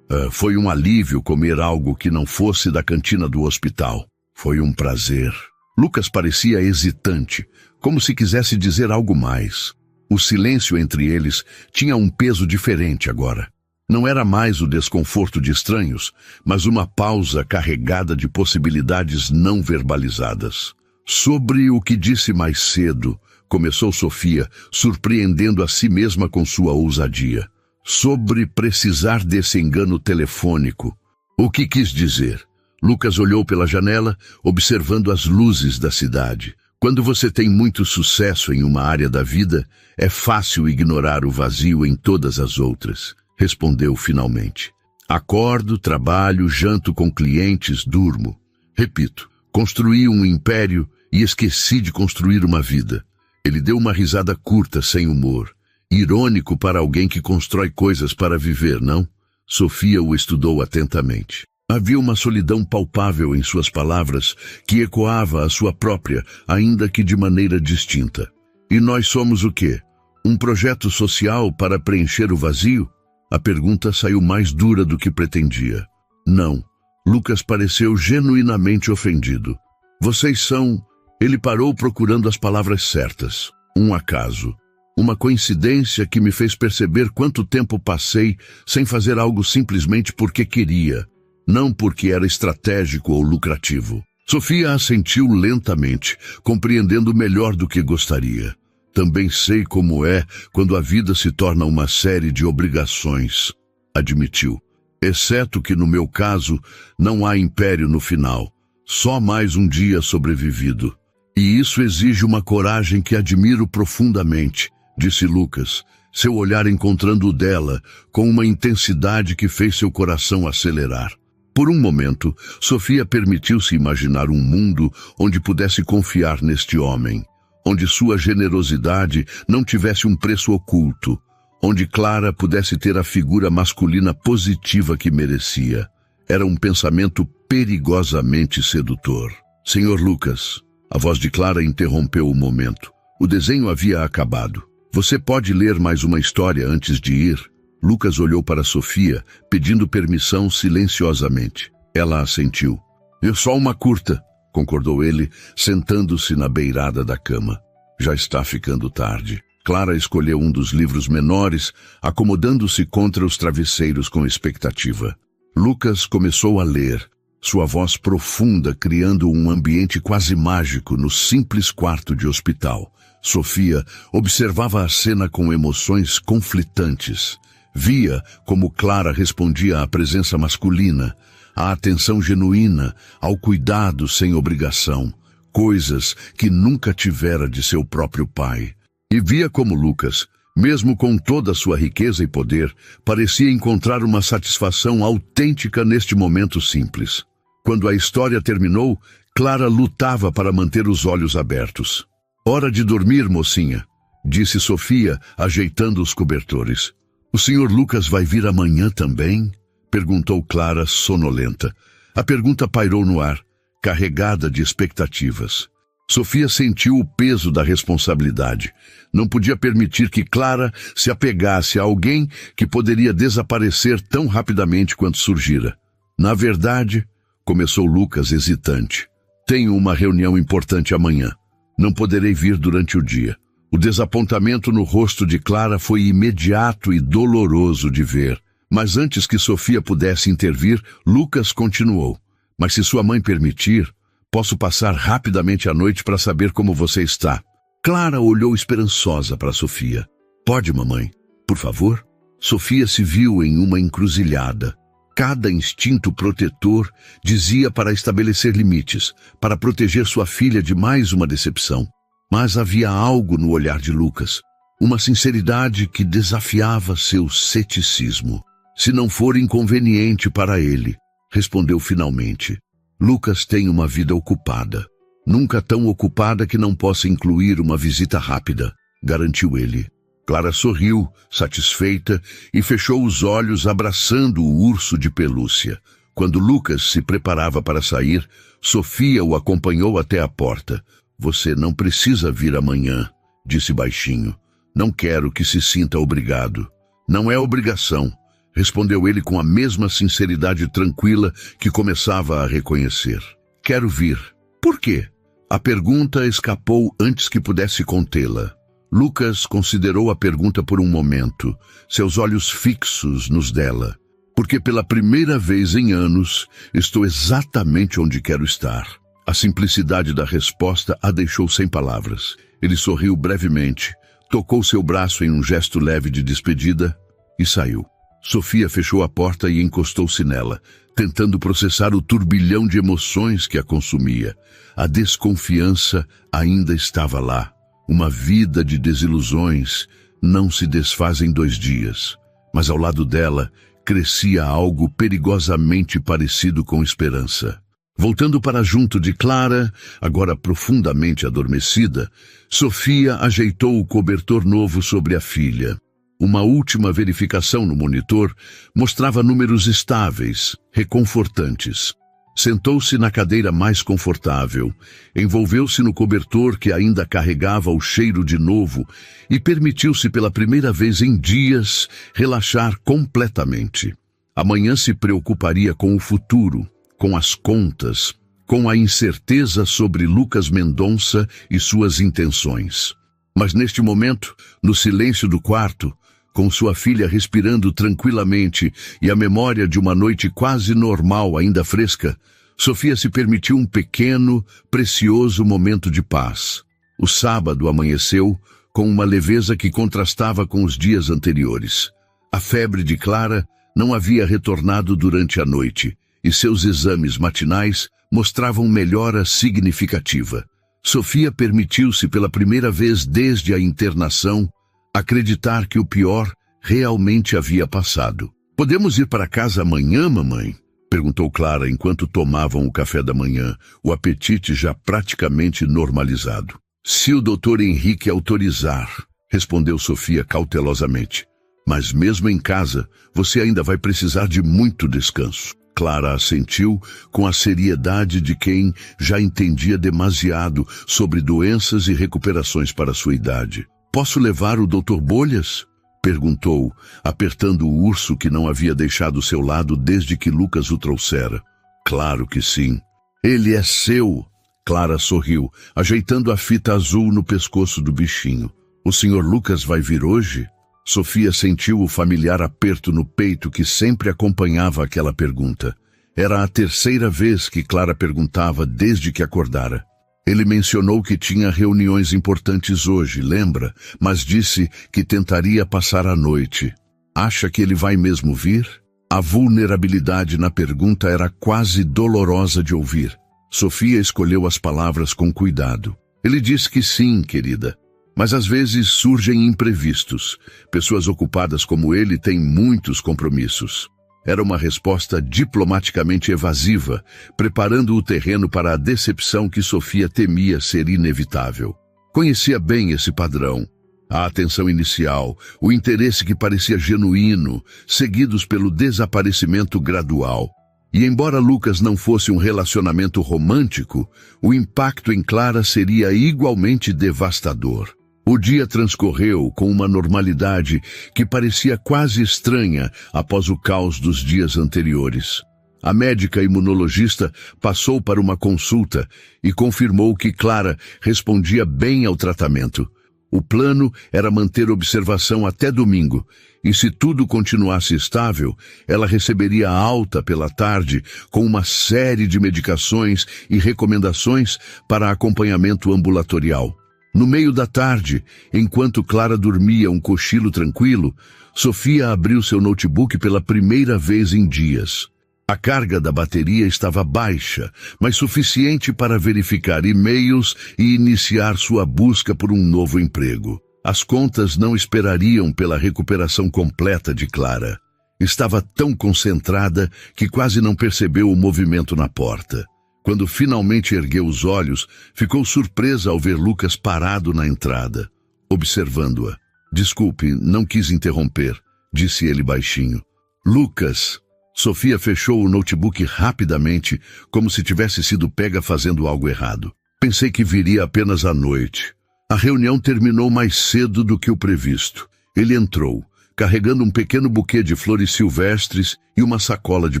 Foi um alívio comer algo que não fosse da cantina do hospital. Foi um prazer." Lucas parecia hesitante, como se quisesse dizer algo mais. O silêncio entre eles tinha um peso diferente agora. Não era mais o desconforto de estranhos, mas uma pausa carregada de possibilidades não verbalizadas. "Sobre o que disse mais cedo", começou Sofia, surpreendendo a si mesma com sua ousadia. "Sobre precisar desse engano telefônico. O que quis dizer?" Lucas olhou pela janela, observando as luzes da cidade. "Quando você tem muito sucesso em uma área da vida, é fácil ignorar o vazio em todas as outras", respondeu finalmente. "Acordo, trabalho, janto com clientes, durmo. Repito, construí um império e esqueci de construir uma vida." Ele deu uma risada curta, sem humor. Irônico para alguém que constrói coisas para viver, não? Sofia o estudou atentamente. Havia uma solidão palpável em suas palavras que ecoava a sua própria, ainda que de maneira distinta. "E nós somos o quê? Um projeto social para preencher o vazio?" A pergunta saiu mais dura do que pretendia. "Não." Lucas pareceu genuinamente ofendido. "Vocês são..." Ele parou procurando as palavras certas. "Um acaso. Uma coincidência que me fez perceber quanto tempo passei sem fazer algo simplesmente porque queria." não porque era estratégico ou lucrativo. Sofia assentiu lentamente, compreendendo melhor do que gostaria. Também sei como é quando a vida se torna uma série de obrigações, admitiu. Exceto que no meu caso não há império no final, só mais um dia sobrevivido. E isso exige uma coragem que admiro profundamente, disse Lucas, seu olhar encontrando o dela com uma intensidade que fez seu coração acelerar. Por um momento, Sofia permitiu-se imaginar um mundo onde pudesse confiar neste homem, onde sua generosidade não tivesse um preço oculto, onde Clara pudesse ter a figura masculina positiva que merecia. Era um pensamento perigosamente sedutor. Senhor Lucas, a voz de Clara interrompeu o momento. O desenho havia acabado. Você pode ler mais uma história antes de ir? Lucas olhou para Sofia, pedindo permissão silenciosamente. Ela assentiu. É só uma curta, concordou ele, sentando-se na beirada da cama. Já está ficando tarde. Clara escolheu um dos livros menores, acomodando-se contra os travesseiros com expectativa. Lucas começou a ler, sua voz profunda criando um ambiente quase mágico no simples quarto de hospital. Sofia observava a cena com emoções conflitantes. Via como Clara respondia à presença masculina, à atenção genuína, ao cuidado sem obrigação, coisas que nunca tivera de seu próprio pai. E via como Lucas, mesmo com toda a sua riqueza e poder, parecia encontrar uma satisfação autêntica neste momento simples. Quando a história terminou, Clara lutava para manter os olhos abertos. Hora de dormir, mocinha, disse Sofia, ajeitando os cobertores. O senhor Lucas vai vir amanhã também? Perguntou Clara, sonolenta. A pergunta pairou no ar, carregada de expectativas. Sofia sentiu o peso da responsabilidade. Não podia permitir que Clara se apegasse a alguém que poderia desaparecer tão rapidamente quanto surgira. Na verdade, começou Lucas hesitante. Tenho uma reunião importante amanhã. Não poderei vir durante o dia. O desapontamento no rosto de Clara foi imediato e doloroso de ver. Mas antes que Sofia pudesse intervir, Lucas continuou. Mas se sua mãe permitir, posso passar rapidamente a noite para saber como você está. Clara olhou esperançosa para Sofia. Pode, mamãe, por favor? Sofia se viu em uma encruzilhada. Cada instinto protetor dizia para estabelecer limites, para proteger sua filha de mais uma decepção. Mas havia algo no olhar de Lucas, uma sinceridade que desafiava seu ceticismo. Se não for inconveniente para ele, respondeu finalmente. Lucas tem uma vida ocupada. Nunca tão ocupada que não possa incluir uma visita rápida, garantiu ele. Clara sorriu, satisfeita, e fechou os olhos abraçando o urso de pelúcia. Quando Lucas se preparava para sair, Sofia o acompanhou até a porta. Você não precisa vir amanhã, disse baixinho. Não quero que se sinta obrigado. Não é obrigação, respondeu ele com a mesma sinceridade tranquila que começava a reconhecer. Quero vir. Por quê? A pergunta escapou antes que pudesse contê-la. Lucas considerou a pergunta por um momento, seus olhos fixos nos dela. Porque pela primeira vez em anos, estou exatamente onde quero estar. A simplicidade da resposta a deixou sem palavras. Ele sorriu brevemente, tocou seu braço em um gesto leve de despedida e saiu. Sofia fechou a porta e encostou-se nela, tentando processar o turbilhão de emoções que a consumia. A desconfiança ainda estava lá. Uma vida de desilusões não se desfaz em 2 dias. Mas ao lado dela, crescia algo perigosamente parecido com esperança. Voltando para junto de Clara, agora profundamente adormecida, Sofia ajeitou o cobertor novo sobre a filha. Uma última verificação no monitor mostrava números estáveis, reconfortantes. Sentou-se na cadeira mais confortável, envolveu-se no cobertor que ainda carregava o cheiro de novo e permitiu-se pela primeira vez em dias relaxar completamente. Amanhã se preocuparia com o futuro, com as contas, com a incerteza sobre Lucas Mendonça e suas intenções. Mas neste momento, no silêncio do quarto, Com sua filha respirando tranquilamente e a memória de uma noite quase normal ainda fresca, Sofia se permitiu um pequeno, precioso momento de paz. O sábado amanheceu com uma leveza que contrastava com os dias anteriores. A febre de Clara não havia retornado durante a noite, e seus exames matinais mostravam melhora significativa. Sofia permitiu-se pela primeira vez desde a internação acreditar que o pior realmente havia passado. "Podemos ir para casa amanhã, mamãe?" perguntou Clara enquanto tomavam o café da manhã, o apetite já praticamente normalizado. "Se o Dr. Henrique autorizar", respondeu Sofia cautelosamente. "Mas mesmo em casa, você ainda vai precisar de muito descanso." Clara assentiu com a seriedade de quem já entendia demasiado sobre doenças e recuperações para sua idade. "Posso levar o Dr. Bolhas?" perguntou, apertando o urso que não havia deixado seu lado desde que Lucas o trouxera. "Claro que sim. Ele é seu." Clara sorriu, ajeitando a fita azul no pescoço do bichinho. "O Sr. Lucas vai vir hoje?" Sofia sentiu o familiar aperto no peito que sempre acompanhava aquela pergunta. Era a terceira vez que Clara perguntava desde que acordara. Ele mencionou que tinha reuniões importantes hoje, lembra? Mas disse que tentaria passar a noite. "Acha que ele vai mesmo vir?" A vulnerabilidade na pergunta era quase dolorosa de ouvir. Sofia escolheu as palavras com cuidado. "Ele disse que sim, querida. Mas às vezes surgem imprevistos. Pessoas ocupadas como ele têm muitos compromissos." Era uma resposta diplomaticamente evasiva, preparando o terreno para a decepção que Sofia temia ser inevitável. Conhecia bem esse padrão. A atenção inicial, o interesse que parecia genuíno, seguidos pelo desaparecimento gradual. E embora Lucas não fosse um relacionamento romântico, o impacto em Clara seria igualmente devastador. O dia transcorreu com uma normalidade que parecia quase estranha após o caos dos dias anteriores. A médica imunologista passou para uma consulta e confirmou que Clara respondia bem ao tratamento. O plano era manter observação até domingo, e se tudo continuasse estável, ela receberia alta pela tarde com uma série de medicações e recomendações para acompanhamento ambulatorial. No meio da tarde, enquanto Clara dormia um cochilo tranquilo, Sofia abriu seu notebook pela primeira vez em dias. A carga da bateria estava baixa, mas suficiente para verificar e-mails e iniciar sua busca por um novo emprego. As contas não esperariam pela recuperação completa de Clara. Estava tão concentrada que quase não percebeu o movimento na porta. Quando finalmente ergueu os olhos, ficou surpresa ao ver Lucas parado na entrada, observando-a. "Desculpe, não quis interromper", disse ele baixinho. "Lucas." Sofia fechou o notebook rapidamente, como se tivesse sido pega fazendo algo errado. "Pensei que viria apenas à noite." A reunião terminou mais cedo do que o previsto. Ele entrou, carregando um pequeno buquê de flores silvestres e uma sacola de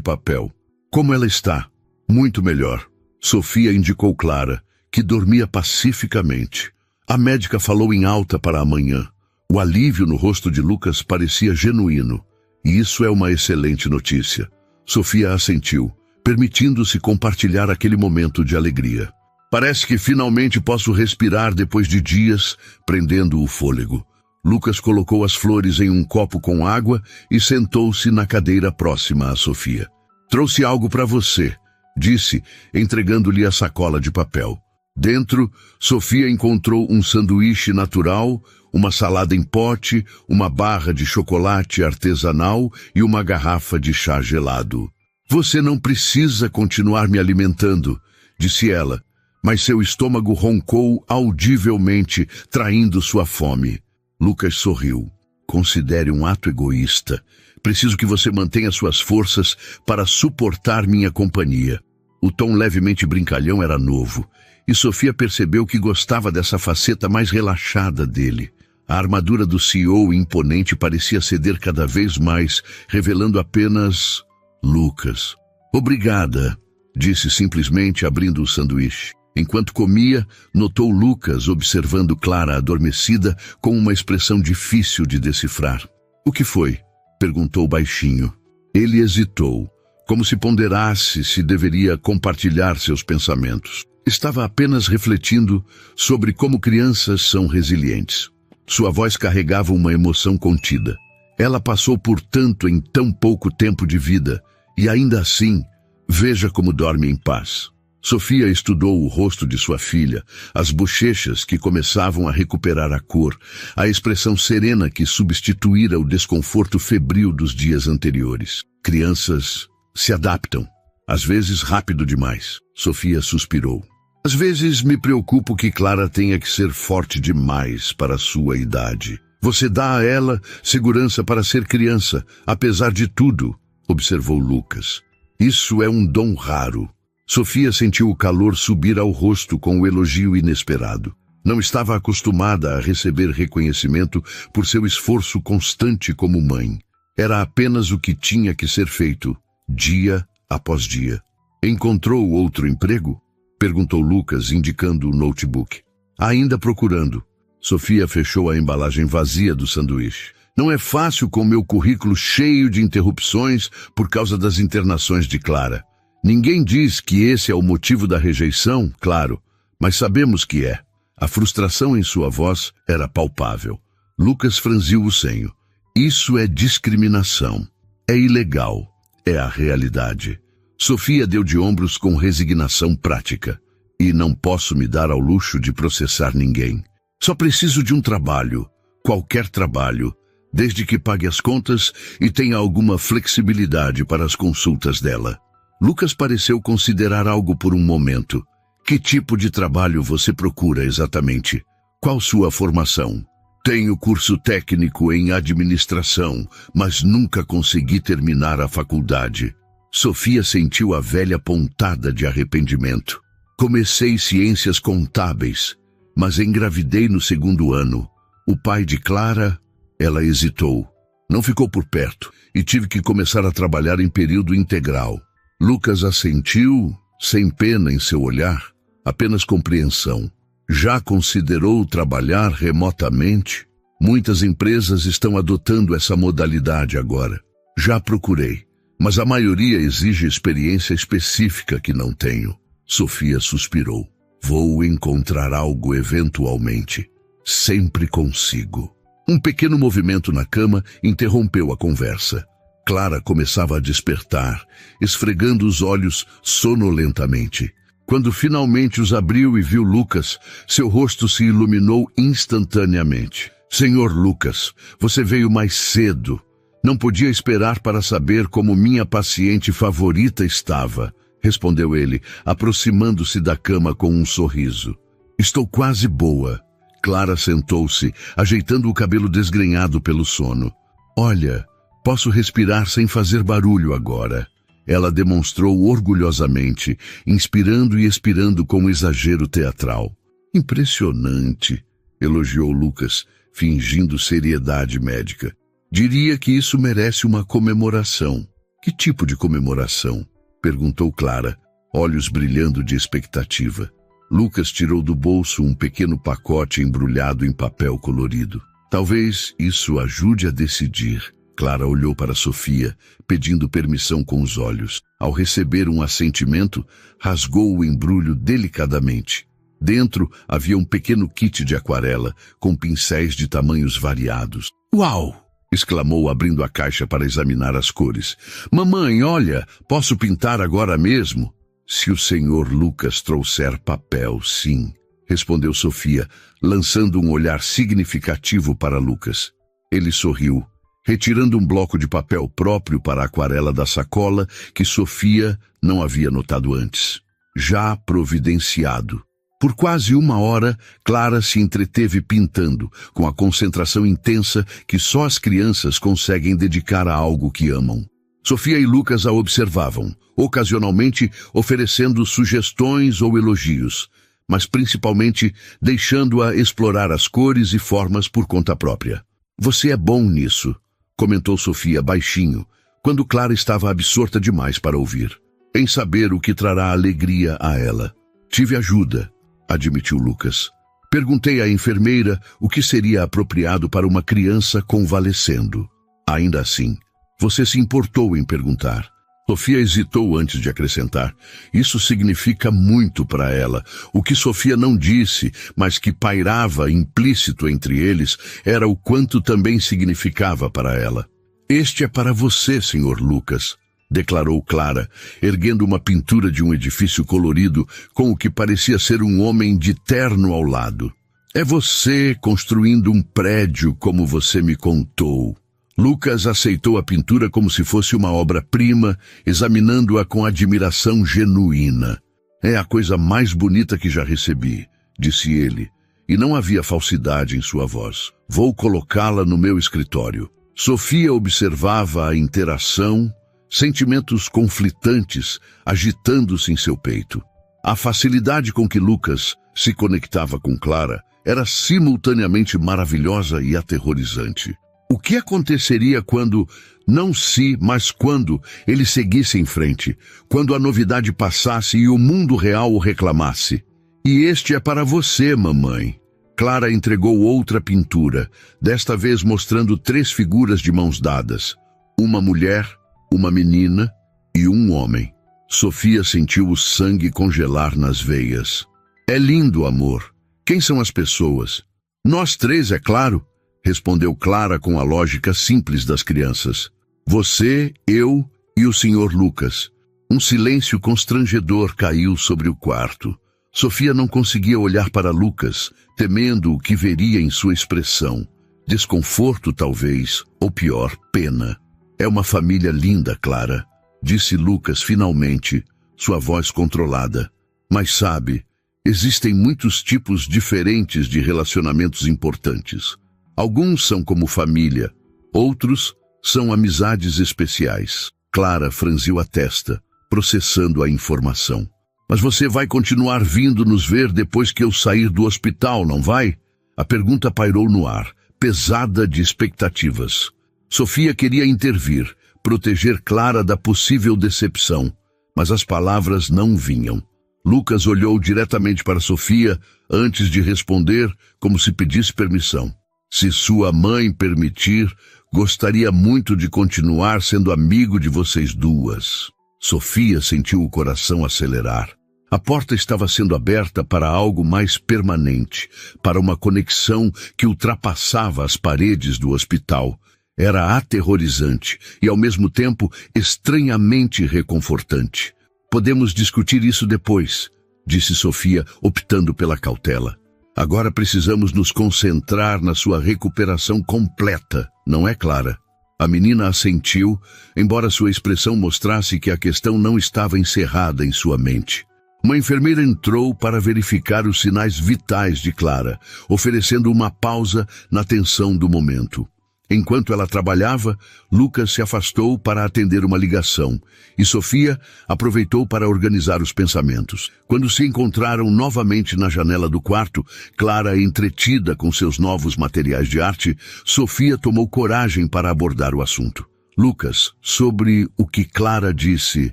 papel. "Como ela está?" "Muito melhor." Sofia indicou Clara, que dormia pacificamente. A médica falou em alta para amanhã. O alívio no rosto de Lucas parecia genuíno. E isso é uma excelente notícia. Sofia assentiu, permitindo-se compartilhar aquele momento de alegria. "Parece que finalmente posso respirar depois de dias, prendendo o fôlego." Lucas colocou as flores em um copo com água e sentou-se na cadeira próxima a Sofia. "Trouxe algo para você", disse, entregando-lhe a sacola de papel. Dentro, Sofia encontrou um sanduíche natural, uma salada em pote, uma barra de chocolate artesanal e uma garrafa de chá gelado. "Você não precisa continuar me alimentando", disse ela, mas seu estômago roncou audivelmente, traindo sua fome. Lucas sorriu. "Considere um ato egoísta. Preciso que você mantenha suas forças para suportar minha companhia." O tom levemente brincalhão era novo, e Sofia percebeu que gostava dessa faceta mais relaxada dele. A armadura do CEO imponente parecia ceder cada vez mais, revelando apenas Lucas. "Obrigada", disse simplesmente, abrindo o sanduíche. Enquanto comia, notou Lucas observando Clara adormecida com uma expressão difícil de decifrar. O que foi? Perguntou baixinho. Ele hesitou, como se ponderasse se deveria compartilhar seus pensamentos. Estava apenas refletindo sobre como crianças são resilientes. Sua voz carregava uma emoção contida. Ela passou por tanto em tão pouco tempo de vida, e ainda assim, veja como dorme em paz. Sofia estudou o rosto de sua filha, as bochechas que começavam a recuperar a cor, a expressão serena que substituíra o desconforto febril dos dias anteriores. Crianças se adaptam, às vezes rápido demais. Sofia suspirou. Às vezes me preocupo que Clara tenha que ser forte demais para a sua idade. Você dá a ela segurança para ser criança, apesar de tudo, observou Lucas. Isso é um dom raro. Sofia sentiu o calor subir ao rosto com o elogio inesperado. Não estava acostumada a receber reconhecimento por seu esforço constante como mãe. Era apenas o que tinha que ser feito, dia após dia. Encontrou outro emprego? Perguntou Lucas, indicando o notebook. Ainda procurando. Sofia fechou a embalagem vazia do sanduíche. Não é fácil com meu currículo cheio de interrupções por causa das internações de Clara. Ninguém diz que esse é o motivo da rejeição, claro, mas sabemos que é. A frustração em sua voz era palpável. Lucas franziu o senho. Isso é discriminação. É ilegal. É a realidade. Sofia deu de ombros com resignação prática. E não posso me dar ao luxo de processar ninguém. Só preciso de um trabalho, qualquer trabalho, desde que pague as contas e tenha alguma flexibilidade para as consultas dela. Lucas pareceu considerar algo por um momento. Que tipo de trabalho você procura exatamente? Qual sua formação? Tenho curso técnico em administração, mas nunca consegui terminar a faculdade. Sofia sentiu a velha pontada de arrependimento. Comecei ciências contábeis, mas engravidei no 2º ano. O pai de Clara, ela hesitou. Não ficou por perto e tive que começar a trabalhar em período integral. Lucas assentiu, sem pena em seu olhar, apenas compreensão. Já considerou trabalhar remotamente? Muitas empresas estão adotando essa modalidade agora. Já procurei, mas a maioria exige experiência específica que não tenho. Sofia suspirou. Vou encontrar algo eventualmente. Sempre consigo. Um pequeno movimento na cama interrompeu a conversa. Clara começava a despertar, esfregando os olhos sonolentamente. Quando finalmente os abriu e viu Lucas, seu rosto se iluminou instantaneamente. Senhor Lucas, você veio mais cedo. Não podia esperar para saber como minha paciente favorita estava, respondeu ele, aproximando-se da cama com um sorriso. Estou quase boa. Clara sentou-se, ajeitando o cabelo desgrenhado pelo sono. Olha, posso respirar sem fazer barulho agora. Ela demonstrou orgulhosamente, inspirando e expirando com exagero teatral. Impressionante, elogiou Lucas, fingindo seriedade médica. Diria que isso merece uma comemoração. Que tipo de comemoração? Perguntou Clara, olhos brilhando de expectativa. Lucas tirou do bolso um pequeno pacote embrulhado em papel colorido. Talvez isso ajude a decidir. Clara olhou para Sofia, pedindo permissão com os olhos. Ao receber um assentimento, rasgou o embrulho delicadamente. Dentro havia um pequeno kit de aquarela, com pincéis de tamanhos variados. Uau! Exclamou, abrindo a caixa para examinar as cores. Mamãe, olha, posso pintar agora mesmo? Se o senhor Lucas trouxer papel, sim, respondeu Sofia, lançando um olhar significativo para Lucas. Ele sorriu, retirando um bloco de papel próprio para a aquarela da sacola que Sofia não havia notado antes. Já providenciado. Por quase 1 hora, Clara se entreteve pintando, com a concentração intensa que só as crianças conseguem dedicar a algo que amam. Sofia e Lucas a observavam, ocasionalmente oferecendo sugestões ou elogios, mas principalmente deixando-a explorar as cores e formas por conta própria. Você é bom nisso, comentou Sofia baixinho, quando Clara estava absorta demais para ouvir, em saber o que trará alegria a ela. Tive ajuda, admitiu Lucas. Perguntei à enfermeira o que seria apropriado para uma criança convalescendo. Ainda assim, você se importou em perguntar. Sofia hesitou antes de acrescentar. Isso significa muito para ela. O que Sofia não disse, mas que pairava implícito entre eles, era o quanto também significava para ela. Este é para você, Sr. Lucas, declarou Clara, erguendo uma pintura de um edifício colorido com o que parecia ser um homem de terno ao lado. É você construindo um prédio como você me contou. Lucas aceitou a pintura como se fosse uma obra-prima, examinando-a com admiração genuína. É a coisa mais bonita que já recebi, disse ele, e não havia falsidade em sua voz. Vou colocá-la no meu escritório. Sofia observava a interação, sentimentos conflitantes agitando-se em seu peito. A facilidade com que Lucas se conectava com Clara era simultaneamente maravilhosa e aterrorizante. O que aconteceria quando, não se, mas quando, ele seguisse em frente, quando a novidade passasse e o mundo real o reclamasse? E este é para você, mamãe. Clara entregou outra pintura, desta vez mostrando 3 figuras de mãos dadas. Uma mulher, uma menina e um homem. Sofia sentiu o sangue congelar nas veias. É lindo, amor. Quem são as pessoas? Nós 3, é claro, respondeu Clara com a lógica simples das crianças. Você, eu e o Sr. Lucas. Um silêncio constrangedor caiu sobre o quarto. Sofia não conseguia olhar para Lucas, temendo o que veria em sua expressão. Desconforto, talvez, ou pior, pena. É uma família linda, Clara, disse Lucas finalmente, sua voz controlada. Mas sabe, existem muitos tipos diferentes de relacionamentos importantes. Alguns são como família, outros são amizades especiais. Clara franziu a testa, processando a informação. Mas você vai continuar vindo nos ver depois que eu sair do hospital, não vai? A pergunta pairou no ar, pesada de expectativas. Sofia queria intervir, proteger Clara da possível decepção, mas as palavras não vinham. Lucas olhou diretamente para Sofia antes de responder, como se pedisse permissão. Se sua mãe permitir, gostaria muito de continuar sendo amigo de vocês duas. Sofia sentiu o coração acelerar. A porta estava sendo aberta para algo mais permanente, para uma conexão que ultrapassava as paredes do hospital. Era aterrorizante e, ao mesmo tempo, estranhamente reconfortante. Podemos discutir isso depois, disse Sofia, optando pela cautela. Agora precisamos nos concentrar na sua recuperação completa, não é, Clara? A menina assentiu, embora sua expressão mostrasse que a questão não estava encerrada em sua mente. Uma enfermeira entrou para verificar os sinais vitais de Clara, oferecendo uma pausa na tensão do momento. Enquanto ela trabalhava, Lucas se afastou para atender uma ligação, e Sofia aproveitou para organizar os pensamentos. Quando se encontraram novamente na janela do quarto, Clara entretida com seus novos materiais de arte, Sofia tomou coragem para abordar o assunto. Lucas, sobre o que Clara disse,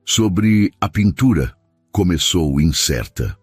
sobre a pintura, começou incerta.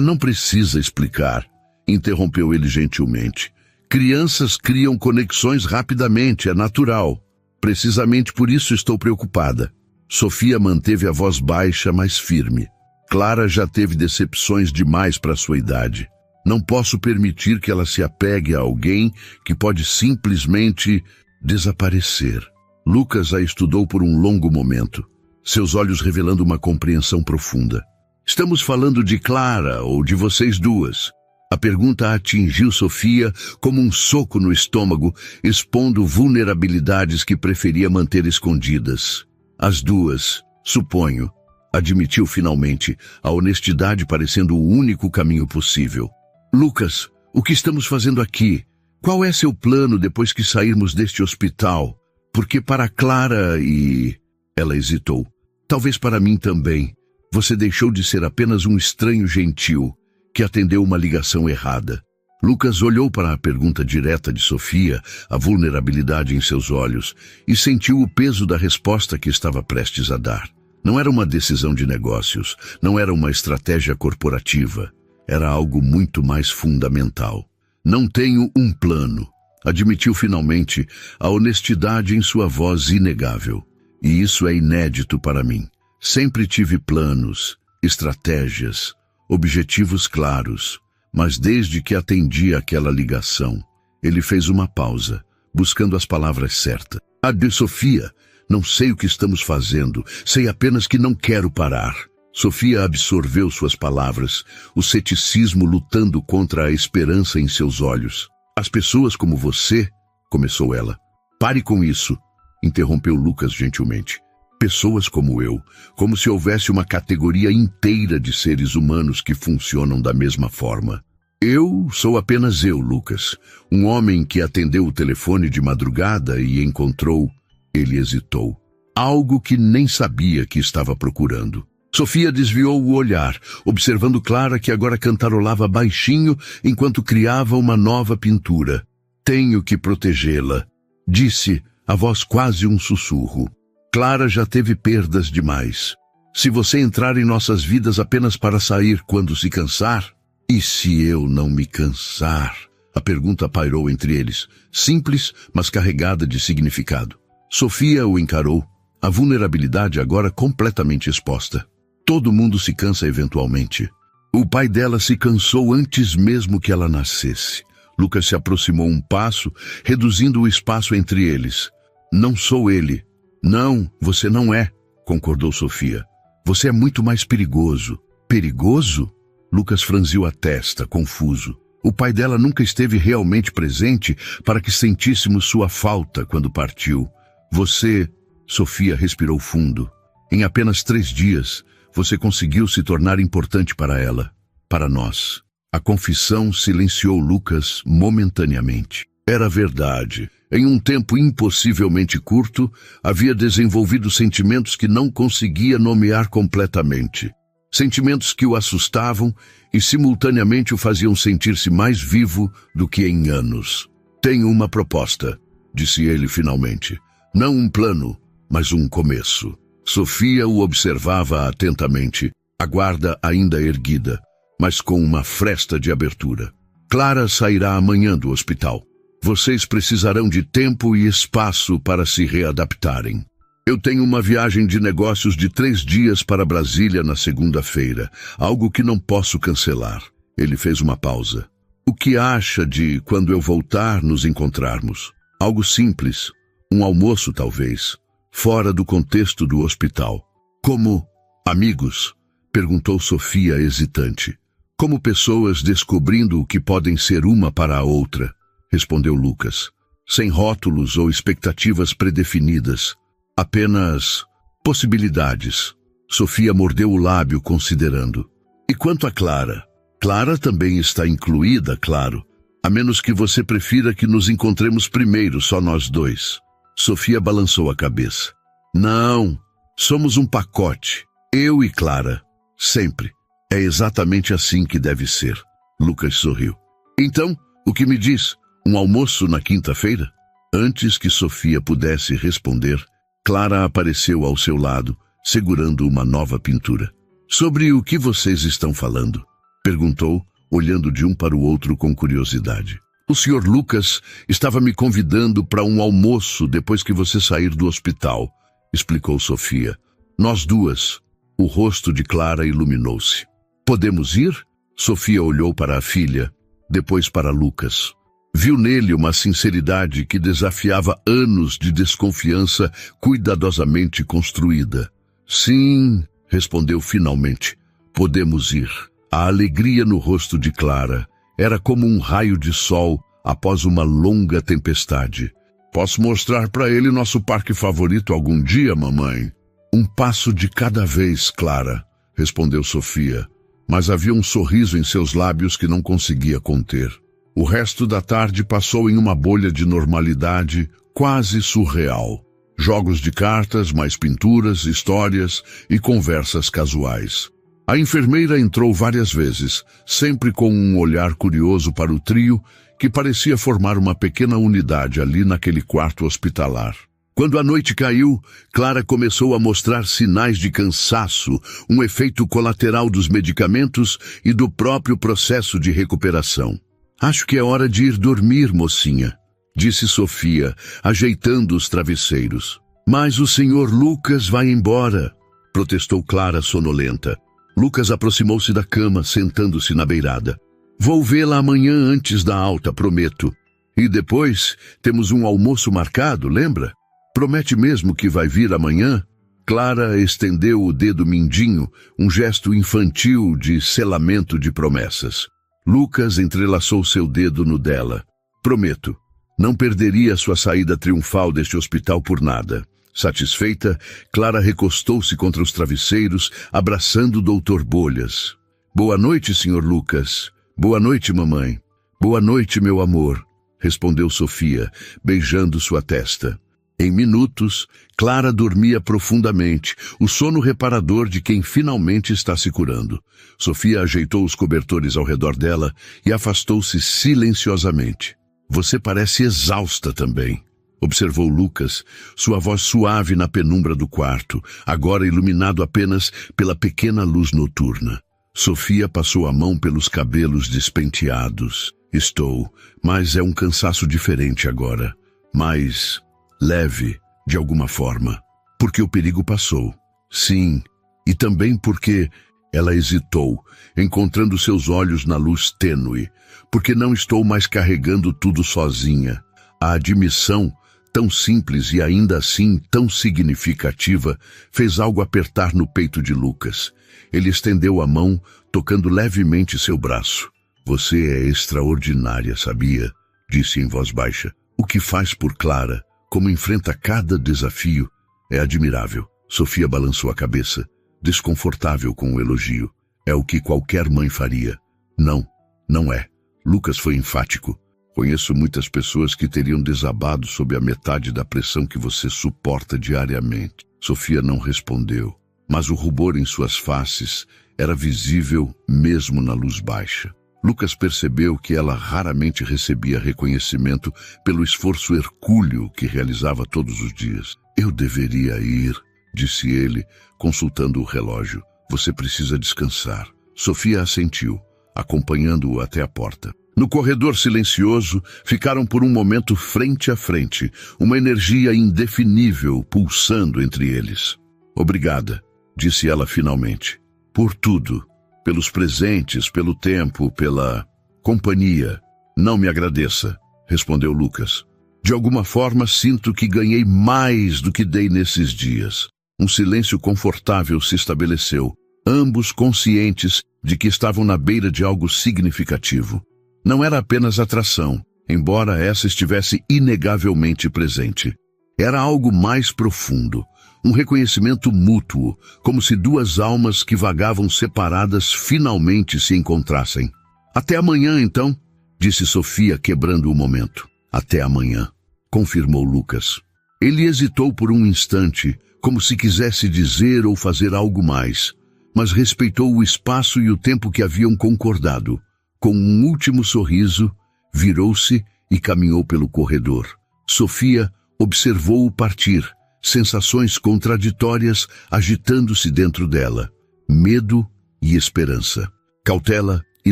Não precisa explicar, interrompeu ele gentilmente. Crianças criam conexões rapidamente, é natural. Precisamente por isso estou preocupada. Sofia manteve a voz baixa, mas firme. Clara já teve decepções demais para sua idade. Não posso permitir que ela se apegue a alguém que pode simplesmente desaparecer. Lucas a estudou por um longo momento, seus olhos revelando uma compreensão profunda. Estamos falando de Clara ou de vocês duas? A pergunta atingiu Sofia como um soco no estômago, expondo vulnerabilidades que preferia manter escondidas. As duas, suponho, admitiu finalmente, a honestidade parecendo o único caminho possível. Lucas, o que estamos fazendo aqui? Qual é seu plano depois que sairmos deste hospital? Porque para Clara e... Ela hesitou. Talvez para mim também. Você deixou de ser apenas um estranho gentil que atendeu uma ligação errada. Lucas olhou para a pergunta direta de Sofia, a vulnerabilidade em seus olhos, e sentiu o peso da resposta que estava prestes a dar. Não era uma decisão de negócios, não era uma estratégia corporativa. Era algo muito mais fundamental. Não tenho um plano. admitiu finalmente a honestidade em sua voz inegável. E isso é inédito para mim. Sempre tive planos, estratégias, objetivos claros, mas desde que atendi aquela ligação, ele fez uma pausa, buscando as palavras certas. De Sofia, não sei o que estamos fazendo, sei apenas que não quero parar. Sofia absorveu suas palavras, o ceticismo lutando contra a esperança em seus olhos. As pessoas como você, começou ela. Pare com isso, interrompeu Lucas gentilmente. Pessoas como eu, como se houvesse uma categoria inteira de seres humanos que funcionam da mesma forma. Eu sou apenas eu, Lucas, um homem que atendeu o telefone de madrugada e encontrou, ele hesitou, algo que nem sabia que estava procurando. Sofia desviou o olhar, observando Clara que agora cantarolava baixinho enquanto criava uma nova pintura. Tenho que protegê-la, disse, a voz quase um sussurro. Clara já teve perdas demais. Se você entrar em nossas vidas apenas para sair quando se cansar, e se eu não me cansar? A pergunta pairou entre eles, simples, mas carregada de significado. Sofia o encarou, a vulnerabilidade agora completamente exposta. Todo mundo se cansa eventualmente. O pai dela se cansou antes mesmo que ela nascesse. Lucas se aproximou um passo, reduzindo o espaço entre eles. Não sou ele. Não, você não é, concordou Sofia. Você é muito mais perigoso. Perigoso? Lucas franziu a testa, confuso. O pai dela nunca esteve realmente presente para que sentíssemos sua falta quando partiu. Você, Sofia respirou fundo. Em apenas 3 dias, você conseguiu se tornar importante para ela, para nós. A confissão silenciou Lucas momentaneamente. Era verdade. Em um tempo impossivelmente curto, havia desenvolvido sentimentos que não conseguia nomear completamente. Sentimentos que o assustavam e simultaneamente o faziam sentir-se mais vivo do que em anos. Tenho uma proposta, disse ele finalmente. Não um plano, mas um começo. Sofia o observava atentamente, a guarda ainda erguida, mas com uma fresta de abertura. Clara sairá amanhã do hospital. Vocês precisarão de tempo e espaço para se readaptarem. Eu tenho uma viagem de negócios de 3 dias para Brasília na segunda-feira, algo que não posso cancelar. Ele fez uma pausa. O que acha de, quando eu voltar, nos encontrarmos? Algo simples, um almoço talvez, fora do contexto do hospital. Como amigos? Perguntou Sofia hesitante. Como pessoas descobrindo o que podem ser uma para a outra, respondeu Lucas. Sem rótulos ou expectativas predefinidas. Apenas possibilidades. Sofia mordeu o lábio considerando. E quanto a Clara? Clara também está incluída, claro. A menos que você prefira que nos encontremos primeiro, só nós dois. Sofia balançou a cabeça. Não, somos um pacote. Eu e Clara. Sempre. É exatamente assim que deve ser. Lucas sorriu. Então, o que me diz? Um almoço na quinta-feira? Antes que Sofia pudesse responder, Clara apareceu ao seu lado, segurando uma nova pintura. Sobre o que vocês estão falando? Perguntou, olhando de um para o outro com curiosidade. O Sr. Lucas estava me convidando para um almoço depois que você sair do hospital, explicou Sofia. Nós duas. O rosto de Clara iluminou-se. Podemos ir? Sofia olhou para a filha, depois para Lucas. Viu nele uma sinceridade que desafiava anos de desconfiança cuidadosamente construída. Sim, respondeu finalmente. Podemos ir. A alegria no rosto de Clara era como um raio de sol após uma longa tempestade. Posso mostrar para ele nosso parque favorito algum dia, mamãe? Um passo de cada vez, Clara, respondeu Sofia, mas havia um sorriso em seus lábios que não conseguia conter. O resto da tarde passou em uma bolha de normalidade quase surreal. Jogos de cartas, mais pinturas, histórias e conversas casuais. A enfermeira entrou várias vezes, sempre com um olhar curioso para o trio, que parecia formar uma pequena unidade ali naquele quarto hospitalar. Quando a noite caiu, Clara começou a mostrar sinais de cansaço, um efeito colateral dos medicamentos e do próprio processo de recuperação. Acho que é hora de ir dormir, mocinha, disse Sofia, ajeitando os travesseiros. Mas o senhor Lucas vai embora, protestou Clara sonolenta. Lucas aproximou-se da cama, sentando-se na beirada. Vou vê-la amanhã antes da alta, prometo. E depois temos um almoço marcado, lembra? Promete mesmo que vai vir amanhã? Clara estendeu o dedo mindinho, um gesto infantil de selamento de promessas. Lucas entrelaçou seu dedo no dela. Prometo. Não perderia sua saída triunfal deste hospital por nada. Satisfeita, Clara recostou-se contra os travesseiros, abraçando o Dr. Bolhas. Boa noite, Sr. Lucas. Boa noite, mamãe. Boa noite, meu amor, respondeu Sofia, beijando sua testa. Em minutos, Clara dormia profundamente, o sono reparador de quem finalmente está se curando. Sofia ajeitou os cobertores ao redor dela e afastou-se silenciosamente. Você parece exausta também, observou Lucas, sua voz suave na penumbra do quarto, agora iluminado apenas pela pequena luz noturna. Sofia passou a mão pelos cabelos despenteados. Estou, mas é um cansaço diferente agora. Mais leve, de alguma forma. Porque o perigo passou. Sim, e também porque ela hesitou, encontrando seus olhos na luz tênue. Porque não estou mais carregando tudo sozinha. A admissão, tão simples e ainda assim tão significativa, fez algo apertar no peito de Lucas. Ele estendeu a mão, tocando levemente seu braço. Você é extraordinária, sabia? Disse em voz baixa. O que faz por Clara, como enfrenta cada desafio, é admirável. Sofia balançou a cabeça, desconfortável com o elogio. É o que qualquer mãe faria. Não, não é. Lucas foi enfático. Conheço muitas pessoas que teriam desabado sob a metade da pressão que você suporta diariamente. Sofia não respondeu, mas o rubor em suas faces era visível mesmo na luz baixa. Lucas percebeu que ela raramente recebia reconhecimento pelo esforço hercúleo que realizava todos os dias. Eu deveria ir, disse ele, consultando o relógio. Você precisa descansar. Sofia assentiu, acompanhando-o até a porta. No corredor silencioso, ficaram por um momento frente a frente, uma energia indefinível pulsando entre eles. Obrigada, disse ela finalmente. Por tudo. Pelos presentes, pelo tempo, pela companhia. Não me agradeça, respondeu Lucas. De alguma forma, sinto que ganhei mais do que dei nesses dias. Um silêncio confortável se estabeleceu, ambos conscientes de que estavam na beira de algo significativo. Não era apenas atração, embora essa estivesse inegavelmente presente. Era algo mais profundo, um reconhecimento mútuo, como se duas almas que vagavam separadas finalmente se encontrassem. Até amanhã, então, disse Sofia, quebrando o momento. Até amanhã, confirmou Lucas. Ele hesitou por um instante, como se quisesse dizer ou fazer algo mais, mas respeitou o espaço e o tempo que haviam concordado. Com um último sorriso, virou-se e caminhou pelo corredor. Sofia observou-o partir, sensações contraditórias agitando-se dentro dela. Medo e esperança. Cautela e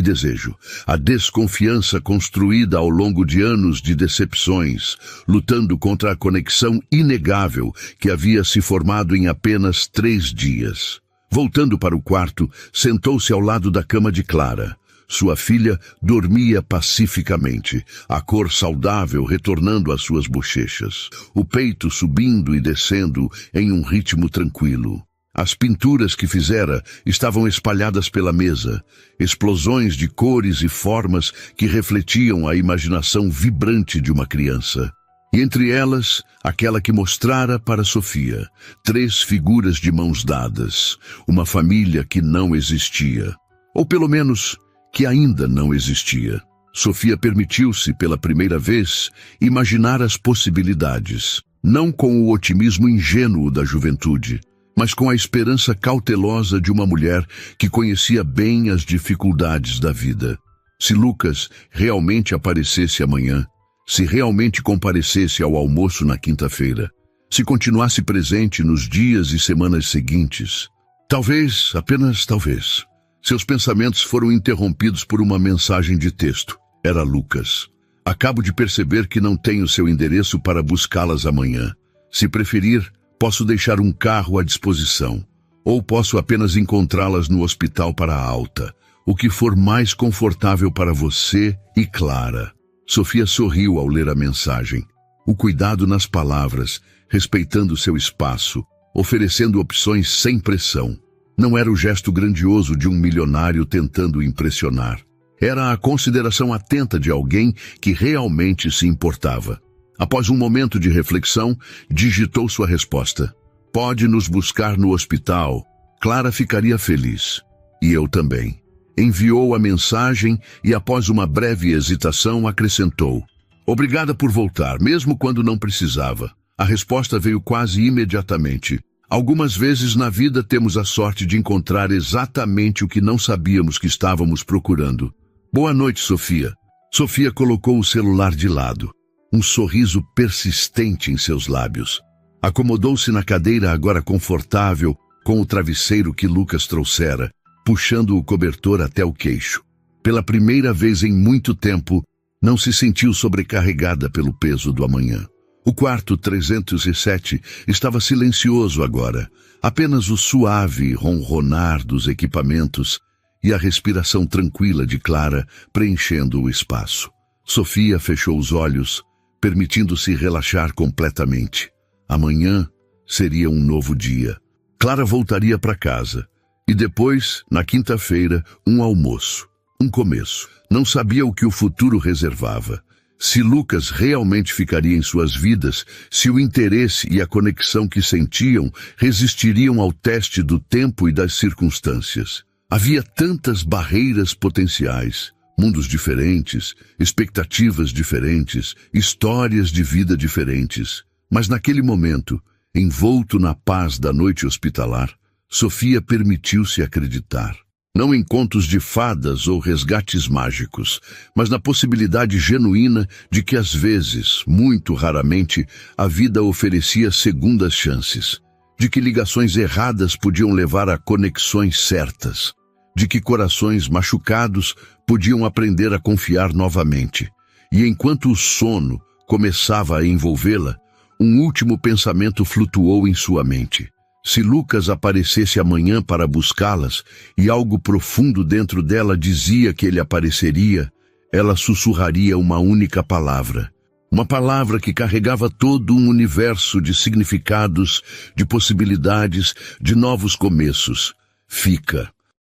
desejo. A desconfiança construída ao longo de anos de decepções, lutando contra a conexão inegável que havia se formado em apenas 3 dias. Voltando para o quarto, sentou-se ao lado da cama de Clara. Sua filha dormia pacificamente, a cor saudável retornando às suas bochechas, o peito subindo e descendo em um ritmo tranquilo. As pinturas que fizera estavam espalhadas pela mesa, explosões de cores e formas que refletiam a imaginação vibrante de uma criança. E entre elas, aquela que mostrara para Sofia, 3 figuras de mãos dadas, uma família que não existia. Ou pelo menos, que ainda não existia. Sofia permitiu-se, pela primeira vez, imaginar as possibilidades, não com o otimismo ingênuo da juventude, mas com a esperança cautelosa de uma mulher que conhecia bem as dificuldades da vida. Se Lucas realmente aparecesse amanhã, se realmente comparecesse ao almoço na quinta-feira, se continuasse presente nos dias e semanas seguintes, talvez, apenas talvez, seus pensamentos foram interrompidos por uma mensagem de texto. Era Lucas. Acabo de perceber que não tenho seu endereço para buscá-las amanhã. Se preferir, posso deixar um carro à disposição. Ou posso apenas encontrá-las no hospital para a alta. O que for mais confortável para você e Clara. Sofia sorriu ao ler a mensagem. O cuidado nas palavras, respeitando seu espaço, oferecendo opções sem pressão. Não era o gesto grandioso de um milionário tentando impressionar. Era a consideração atenta de alguém que realmente se importava. Após um momento de reflexão, digitou sua resposta. Pode nos buscar no hospital. Clara ficaria feliz. E eu também. Enviou a mensagem e, após uma breve hesitação, acrescentou. Obrigada por voltar, mesmo quando não precisava. A resposta veio quase imediatamente. Algumas vezes na vida temos a sorte de encontrar exatamente o que não sabíamos que estávamos procurando. Boa noite, Sofia. Sofia colocou o celular de lado. Um sorriso persistente em seus lábios. Acomodou-se na cadeira agora confortável, com o travesseiro que Lucas trouxera, puxando o cobertor até o queixo. Pela primeira vez em muito tempo, não se sentiu sobrecarregada pelo peso do amanhã. O quarto 307 estava silencioso agora, apenas o suave ronronar dos equipamentos e a respiração tranquila de Clara preenchendo o espaço. Sofia fechou os olhos, permitindo-se relaxar completamente. Amanhã seria um novo dia. Clara voltaria para casa. E depois, na quinta-feira, um almoço. Um começo. Não sabia o que o futuro reservava. Se Lucas realmente ficaria em suas vidas, se o interesse e a conexão que sentiam resistiriam ao teste do tempo e das circunstâncias. Havia tantas barreiras potenciais, mundos diferentes, expectativas diferentes, histórias de vida diferentes. Mas naquele momento, envolto na paz da noite hospitalar, Sofia permitiu-se acreditar. Não em contos de fadas ou resgates mágicos, mas na possibilidade genuína de que às vezes, muito raramente, a vida oferecia segundas chances. De que ligações erradas podiam levar a conexões certas. De que corações machucados podiam aprender a confiar novamente. E enquanto o sono começava a envolvê-la, um último pensamento flutuou em sua mente. Se Lucas aparecesse amanhã para buscá-las, e algo profundo dentro dela dizia que ele apareceria, ela sussurraria uma única palavra. Uma palavra que carregava todo um universo de significados, de possibilidades, de novos começos. Fica.